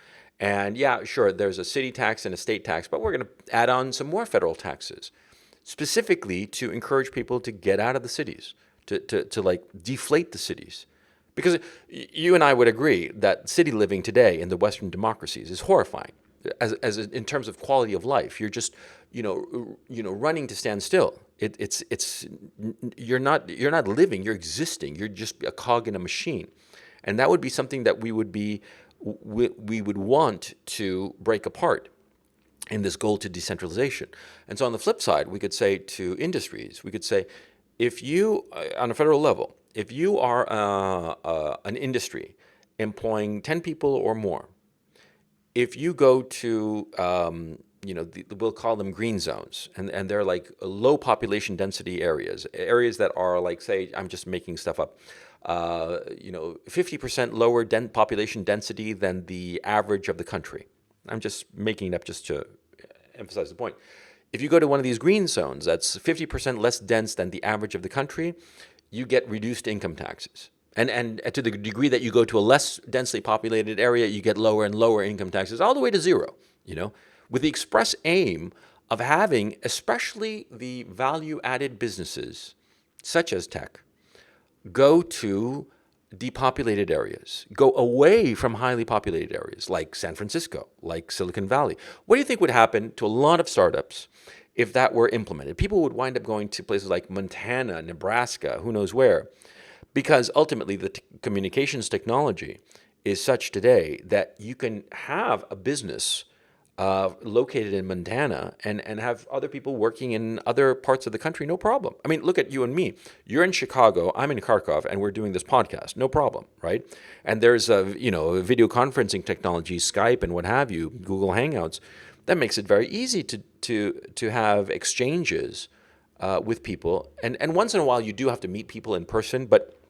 And yeah, sure, there's a city tax and a state tax, but we're going to add on some more federal taxes, specifically to encourage people to get out of the cities, to like deflate the cities. Because you and I would agree that city living today in the Western democracies is horrifying, as in terms of quality of life. You're just, running to stand still. It's you're not living. You're existing. You're just a cog in a machine, and that would be something that we would want to break apart in this goal to decentralization. And so on the flip side, we could say to industries, we could say, if you, on a federal level, if you are an industry employing 10 people or more, if you go to, we'll call them green zones, and they're like low population density areas that are like, say, I'm just making stuff up, 50% lower population density than the average of the country. I'm just making it up just to emphasize the point. If you go to one of these green zones that's 50% less dense than the average of the country, you get reduced income taxes. And to the degree that you go to a less densely populated area, you get lower and lower income taxes, all the way to zero, with the express aim of having, especially the value-added businesses, such as tech, go to depopulated areas, go away from highly populated areas like San Francisco, like Silicon Valley. What do you think would happen to a lot of startups if that were implemented? People would wind up going to places like Montana, Nebraska, who knows where, because ultimately the communications technology is such today that you can have a business located in Montana and have other people working in other parts of the country, no problem. I mean, look at you and me. You're in Chicago, I'm in Kharkov, and we're doing this podcast, no problem, right? And there's video conferencing technology, Skype and what have you, Google Hangouts, that makes it very easy to have exchanges with people. And once in a while, you do have to meet people in person, but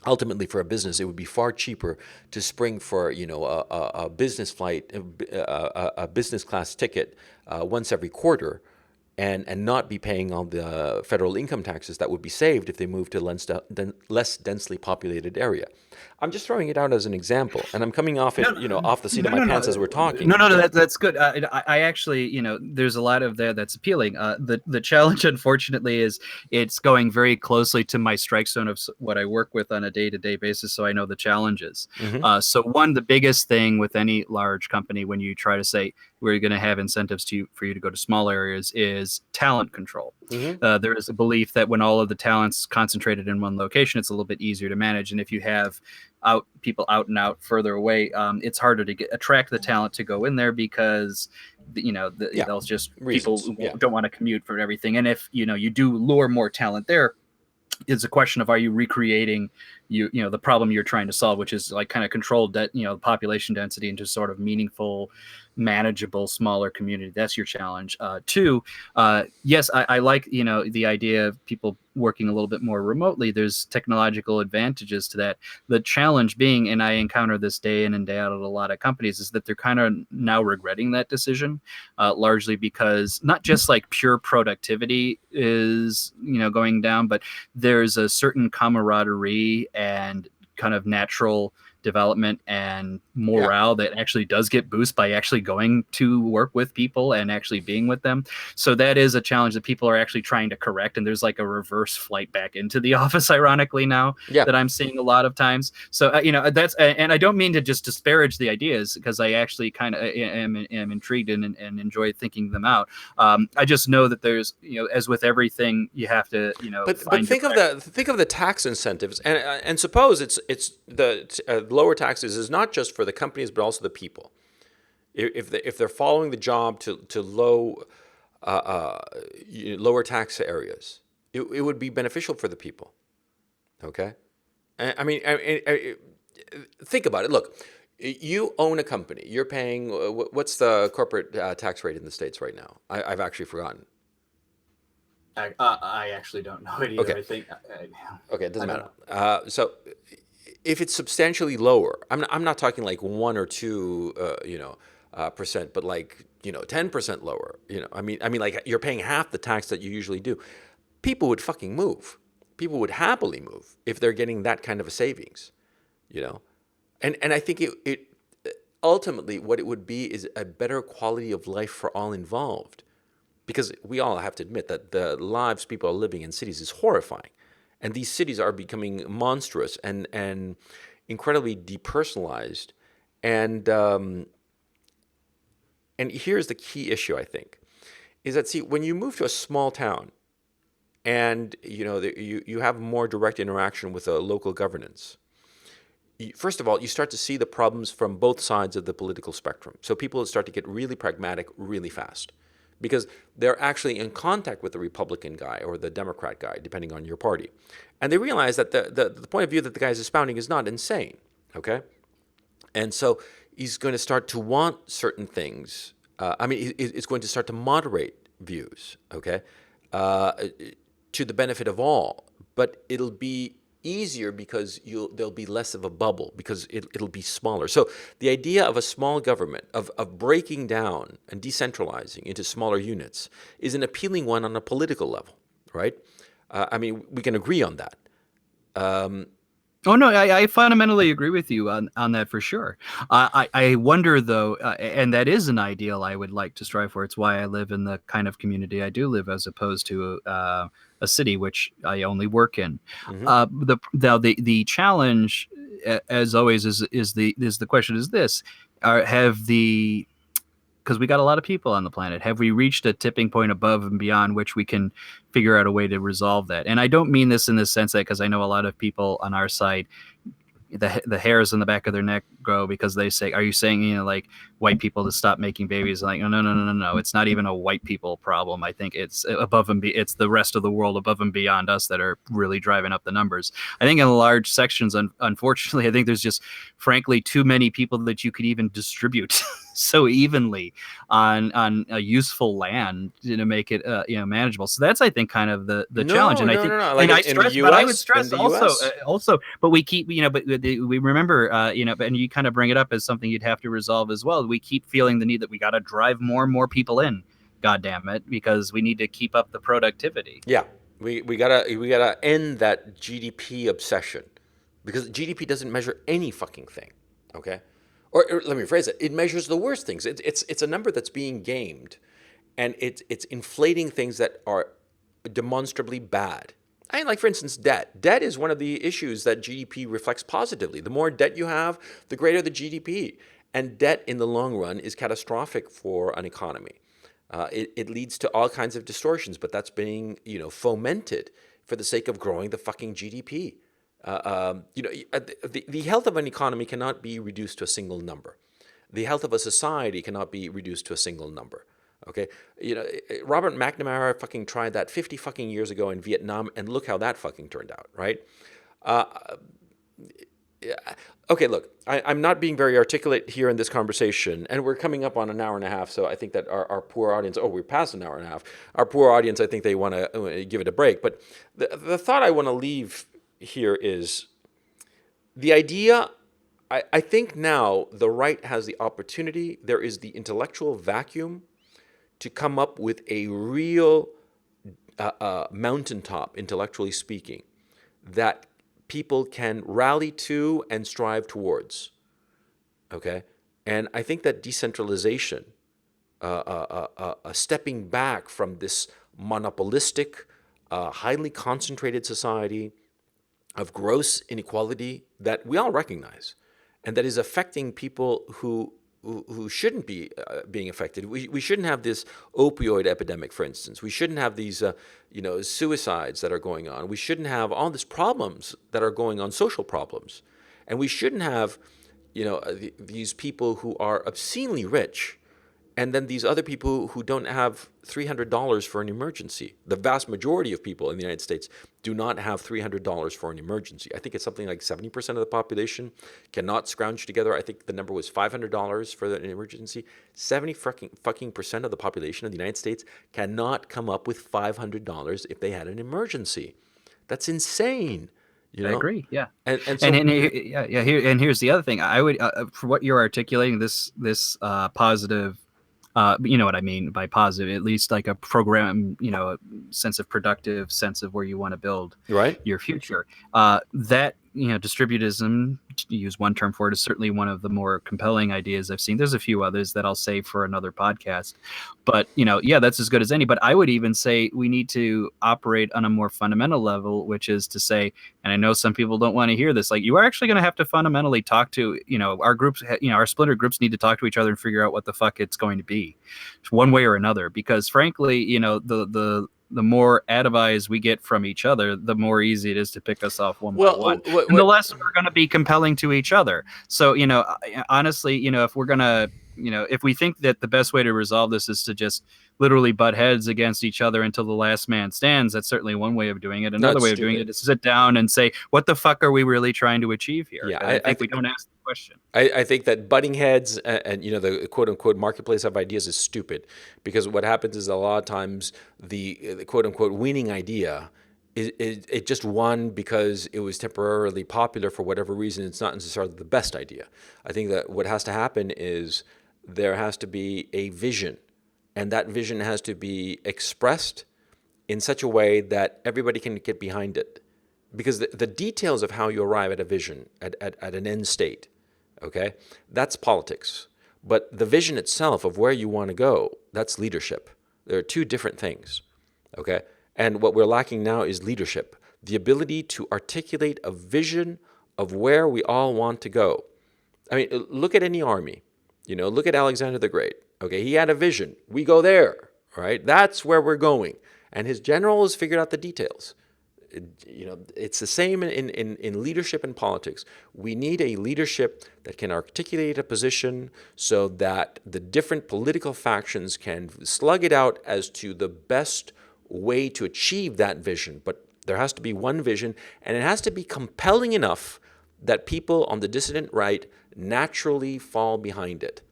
ultimately for a business it would be far cheaper to spring for a business flight, a business class ticket once every quarter, and not be paying all the federal income taxes that would be saved if they moved to less densely populated area. I'm just throwing it out as an example, and I'm coming off No, it, off the seat of my pants as we're talking. no. That's good. I actually, there's a lot of there that's appealing. The challenge, unfortunately, is it's going very closely to my strike zone of what I work with on a day-to-day basis, so I know the challenges. Hmm. So the biggest thing with any large company when you try to say we're going to have incentives for you to go to small areas is talent control. Hmm. There is a belief that when all of the talent's concentrated in one location, it's a little bit easier to manage, and if you have people out and out further away, it's harder to attract the talent to go in there because Yeah, they'll just people reasons. Yeah. don't want to commute for everything. And if you do lure more talent there, it's a question of, are you recreating the problem you're trying to solve, which is like kind of controlled that population density into sort of meaningful, manageable, smaller community. That's your challenge. Two, yes, I like the idea of people working a little bit more remotely. There's technological advantages to that. The challenge being, and I encounter this day in and day out at a lot of companies, is that they're kind of now regretting that decision, largely because not just like pure productivity is going down, but there's a certain camaraderie and kind of natural development and Yeah. morale that actually does get boosted by actually going to work with people and actually being with them. So that is a challenge that people are actually trying to correct. And there's like a reverse flight back into the office, ironically, now Yeah. that I'm seeing a lot of times. So, that's, and I don't mean to just disparage the ideas because I actually kind of am intrigued and enjoy thinking them out. I just know that there's, as with everything, you have to, But find your think of the tax incentives, and suppose it's the lower taxes is not just for the companies but also the people. If they're following the job to lower tax areas, it would be beneficial for the people. Okay, I mean, think about it. Look, you own a company. You're paying what's the corporate tax rate in the States right now? I've actually forgotten. I actually don't know it either. Okay. I think Okay, it I doesn't don't matter. know. So if it's substantially lower, I'm not talking like 1 or 2, percent, but like 10% lower. I mean like you're paying half the tax that you usually do. People would fucking move. People would happily move if they're getting that kind of a savings. You know, and I think it ultimately what it would be is a better quality of life for all involved, because we all have to admit that the lives people are living in cities is horrifying, and these cities are becoming monstrous and incredibly depersonalized, and and here's the key issue, I think, is that, see, when you move to a small town and you have more direct interaction with a local governance, first of all, you start to see the problems from both sides of the political spectrum. So people start to get really pragmatic really fast because they're actually in contact with the Republican guy or the Democrat guy, depending on your party. And they realize that the point of view that the guy is espounding is not insane, okay? And so he's going to start to want certain things. It's going to start to moderate views, okay, uh, to the benefit of all. But it'll be easier because there'll be less of a bubble because it'll be smaller. So the idea of a small government, of breaking down and decentralizing into smaller units, is an appealing one on a political level, right? We can agree on that. Oh no, I fundamentally agree with you on that for sure. I wonder though, and that is an ideal I would like to strive for. It's why I live in the kind of community I do live, as opposed to a city which I only work in. Hmm. The challenge, as always, is the question is this: have the because we got a lot of people on the planet. Have we reached a tipping point above and beyond which we can figure out a way to resolve that? And I don't mean this in the sense that, because I know a lot of people on our side, the hairs on the back of their neck go because they say, are you saying, like white people to stop making babies? Like, no. It's not even a white people problem. I think it's it's the rest of the world above and beyond us that are really driving up the numbers. I think in large sections, unfortunately, I think there's just, frankly, too many people that you could even distribute so evenly on a useful land to make it manageable. So that's, I think, kind of the challenge. No, And I no, think, no, no. Like and I in the stress, but I would U.S., in stress the also U.S. but we keep, but we remember, and you kind of bring it up as something you'd have to resolve as well. We keep feeling the need that we got to drive more and more people in. God damn it, because we need to keep up the productivity. Yeah, we gotta end that GDP obsession, because GDP doesn't measure any fucking thing. Okay, or let me rephrase it. It measures the worst things. It's a number that's being gamed, and it's inflating things that are demonstrably bad. I mean, like, for instance, debt. Debt is one of the issues that GDP reflects positively. The more debt you have, the greater the GDP. And debt in the long run is catastrophic for an economy. It leads to all kinds of distortions, but that's being fomented for the sake of growing the fucking GDP. The health of an economy cannot be reduced to a single number. The health of a society cannot be reduced to a single number. Okay, Robert McNamara fucking tried that 50 fucking years ago in Vietnam, and look how that fucking turned out, right? Yeah. Okay, look, I'm not being very articulate here in this conversation, and we're coming up on an hour and a half, so I think that our poor audience, we're past an hour and a half. Our poor audience, I think they want to give it a break. But the thought I want to leave here is the idea. I think now the right has the opportunity, there is the intellectual vacuum to come up with a real mountaintop, intellectually speaking, that people can rally to and strive towards. Okay? And I think that decentralization, stepping back from this monopolistic, highly concentrated society of gross inequality that we all recognize, and that is affecting people who shouldn't be being affected. We shouldn't have this opioid epidemic, for instance. We shouldn't have these suicides that are going on. We shouldn't have all these problems that are going on, social problems, and we shouldn't have these people who are obscenely rich, and then these other people who don't have $300 for an emergency. The vast majority of people in the United States do not have $300 for an emergency. I think it's something like 70% of the population cannot scrounge together. I think the number was $500 for an emergency. 70 fucking percent of the population of the United States cannot come up with $500 if they had an emergency. That's insane. I agree. Yeah, and so here's the other thing. I would, for what you're articulating, this positive. You know what I mean by positive, at least like a program, a sense of productive sense of where you want to build right. your future. That, distributism, to use one term for it, is certainly one of the more compelling ideas I've seen. There's a few others that I'll save for another podcast. But, that's as good as any. But I would even say we need to operate on a more fundamental level, which is to say, and I know some people don't want to hear this, like, you are actually going to have to fundamentally talk to, our groups, our splinter groups need to talk to each other and figure out what the fuck it's going to be, one way or another. Because frankly, the more advice we get from each other, the more easy it is to pick us off one by one. And the less we're going to be compelling to each other. So, honestly, if we're going to, if we think that the best way to resolve this is to just literally butt heads against each other until the last man stands, that's certainly one way of doing it. Another way of doing it is to sit down and say, what the fuck are we really trying to achieve here? Yeah, I think we don't ask the question. I think that butting heads and the quote unquote marketplace of ideas is stupid, because what happens is a lot of times the quote unquote winning idea it just won because it was temporarily popular for whatever reason. It's not necessarily the best idea. I think that what has to happen is there has to be a vision, and that vision has to be expressed in such a way that everybody can get behind it. Because the details of how you arrive at a vision, at an end state, okay, that's politics. But the vision itself of where you want to go, that's leadership. There are two different things, okay? And what we're lacking now is leadership, the ability to articulate a vision of where we all want to go. I mean, look at any army. Look at Alexander the Great. Okay, he had a vision. We go there, right? That's where we're going. And his generals figured out the details. it's the same in leadership and politics. We need a leadership that can articulate a position so that the different political factions can slug it out as to the best way to achieve that vision. But there has to be one vision, and it has to be compelling enough that people on the dissident right naturally fall behind it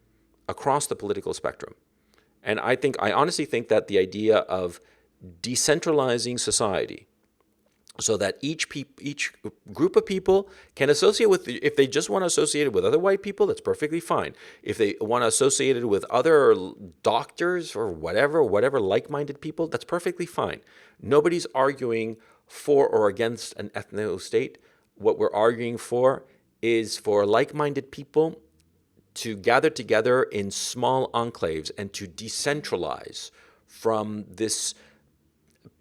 across the political spectrum. And I honestly think that the idea of decentralizing society so that each group of people can associate with, if they just want to associate it with other white people, that's perfectly fine. If they want to associate it with other doctors or whatever like-minded people, that's perfectly fine. Nobody's arguing for or against an ethno state. What we're arguing for is for like-minded people to gather together in small enclaves and to decentralize from this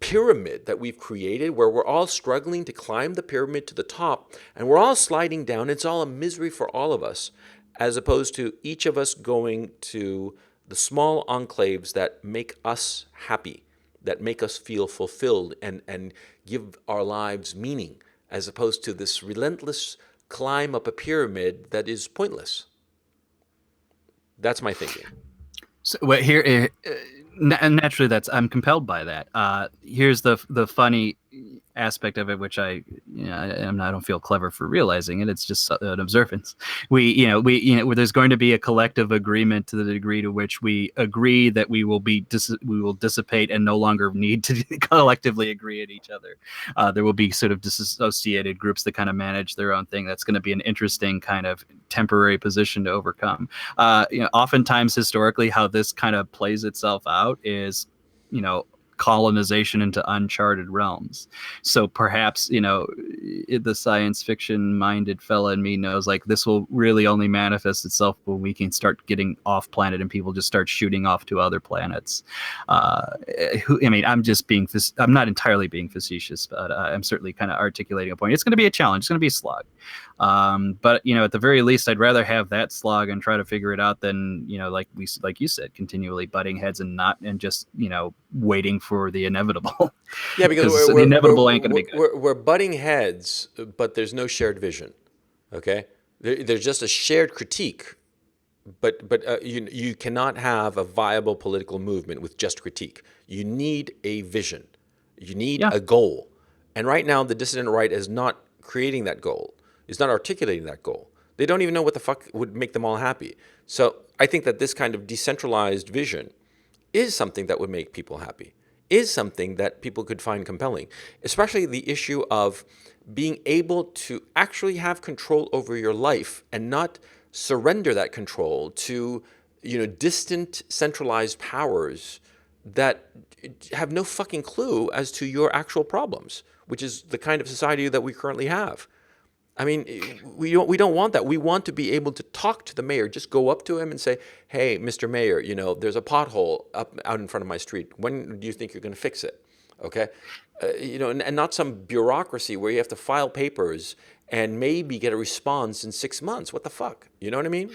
pyramid that we've created where we're all struggling to climb the pyramid to the top and we're all sliding down. It's all a misery for all of us, as opposed to each of us going to the small enclaves that make us happy, that make us feel fulfilled and give our lives meaning, as opposed to this relentless climb up a pyramid that is pointless. That's my thinking. So well, here, naturally, that's I'm compelled by that. Here's the funny aspect of it, which I don't feel clever for realizing it. It's just an observance. Where there's going to be a collective agreement to the degree to which we agree that we will dissipate and no longer need to collectively agree at each other. There will be sort of disassociated groups that kind of manage their own thing. That's going to be an interesting kind of temporary position to overcome. Oftentimes historically, how this kind of plays itself out is, colonization into uncharted realms. So perhaps, the science fiction minded fella in me knows like this will really only manifest itself when we can start getting off planet and people just start shooting off to other planets. I'm not entirely being facetious, but I'm certainly kind of articulating a point. It's going to be a challenge. It's going to be a slog. But at the very least, I'd rather have that slog and try to figure it out than, like you said, continually butting heads and just, waiting for the inevitable. Yeah, because the inevitable ain't going to be good. We're butting heads, but there's no shared vision. Okay, there's just a shared critique, but you cannot have a viable political movement with just critique. You need a vision. You need a goal. And right now, the dissident right is not creating that goal. Is not articulating that goal. They don't even know what the fuck would make them all happy. So I think that this kind of decentralized vision is something that would make people happy, is something that people could find compelling, especially the issue of being able to actually have control over your life and not surrender that control to, distant centralized powers that have no fucking clue as to your actual problems, which is the kind of society that we currently have. I mean, we don't want that. We want to be able to talk to the mayor. Just go up to him and say, "Hey, Mr. Mayor, there's a pothole out in front of my street. When do you think you're going to fix it?" Okay, and not some bureaucracy where you have to file papers and maybe get a response in 6 months. What the fuck? You know what I mean?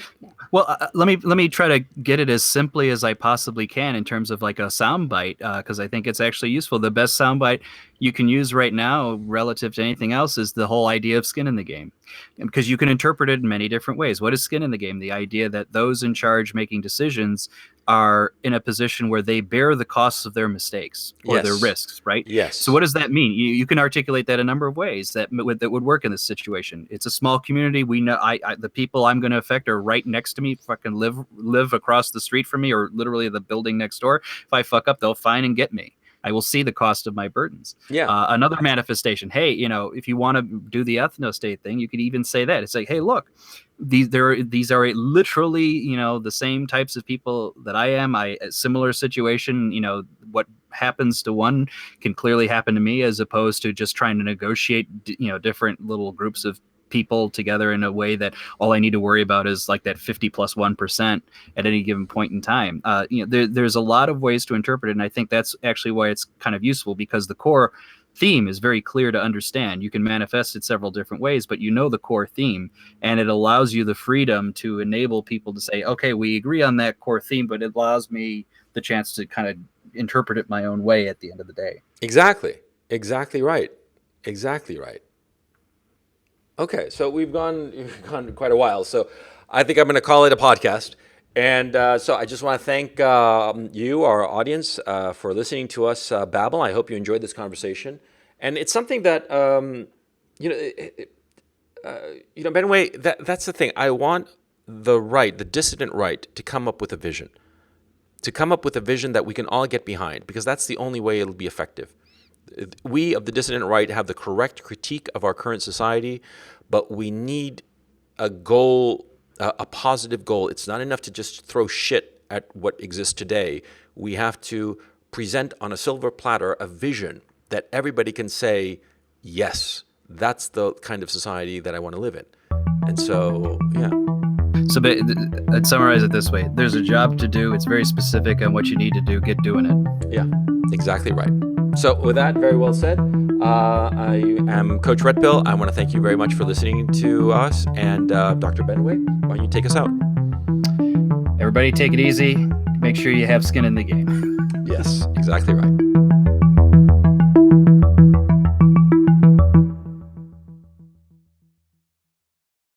Well, let me try to get it as simply as I possibly can in terms of like a soundbite, because I think it's actually useful. The best soundbite you can use right now, relative to anything else, is the whole idea of skin in the game, because you can interpret it in many different ways. What is skin in the game? The idea that those in charge making decisions are in a position where they bear the costs of their mistakes or their risks, right? Yes. So what does that mean? You can articulate that a number of ways that would work in this situation. It's a small community. We know the people I'm going to affect are right next to me, fucking live across the street from me, or literally the building next door. If I fuck up, they'll find and get me. I will see the cost of my burdens. Yeah. Another manifestation. Hey, if you want to do the ethno-state thing, you could even say that. It's like, hey, look, these are literally, the same types of people that I am. A similar situation. What happens to one can clearly happen to me, as opposed to just trying to negotiate, different little groups of people together in a way that all I need to worry about is like that 50 plus 1% at any given point in time. There's a lot of ways to interpret it. And I think that's actually why it's kind of useful, because the core theme is very clear to understand. You can manifest it several different ways, but the core theme, and it allows you the freedom to enable people to say, okay, we agree on that core theme, but it allows me the chance to kind of interpret it my own way at the end of the day. Exactly right. Exactly right. Okay, so we've gone quite a while. So I think I'm going to call it a podcast. And so I just want to thank you, our audience, for listening to us babble. I hope you enjoyed this conversation. And it's something that you know, Benway. That's the thing. I want the dissident right, to come up with a vision, that we can all get behind, because that's the only way it'll be effective. We of the dissident right have the correct critique of our current society, but we need a goal, a positive goal. It's not enough to just throw shit at what exists today. We have to present on a silver platter a vision that everybody can say, yes, that's the kind of society that I want to live in. And so, yeah. So I'd summarize it this way. There's a job to do. It's very specific on what you need to do. Get doing it. Yeah, exactly right. So with that, very well said. I am Coach Red Pill. I want to thank you very much for listening to us. And Dr. Benway, why don't you take us out? Everybody take it easy. Make sure you have skin in the game. Yes, exactly right.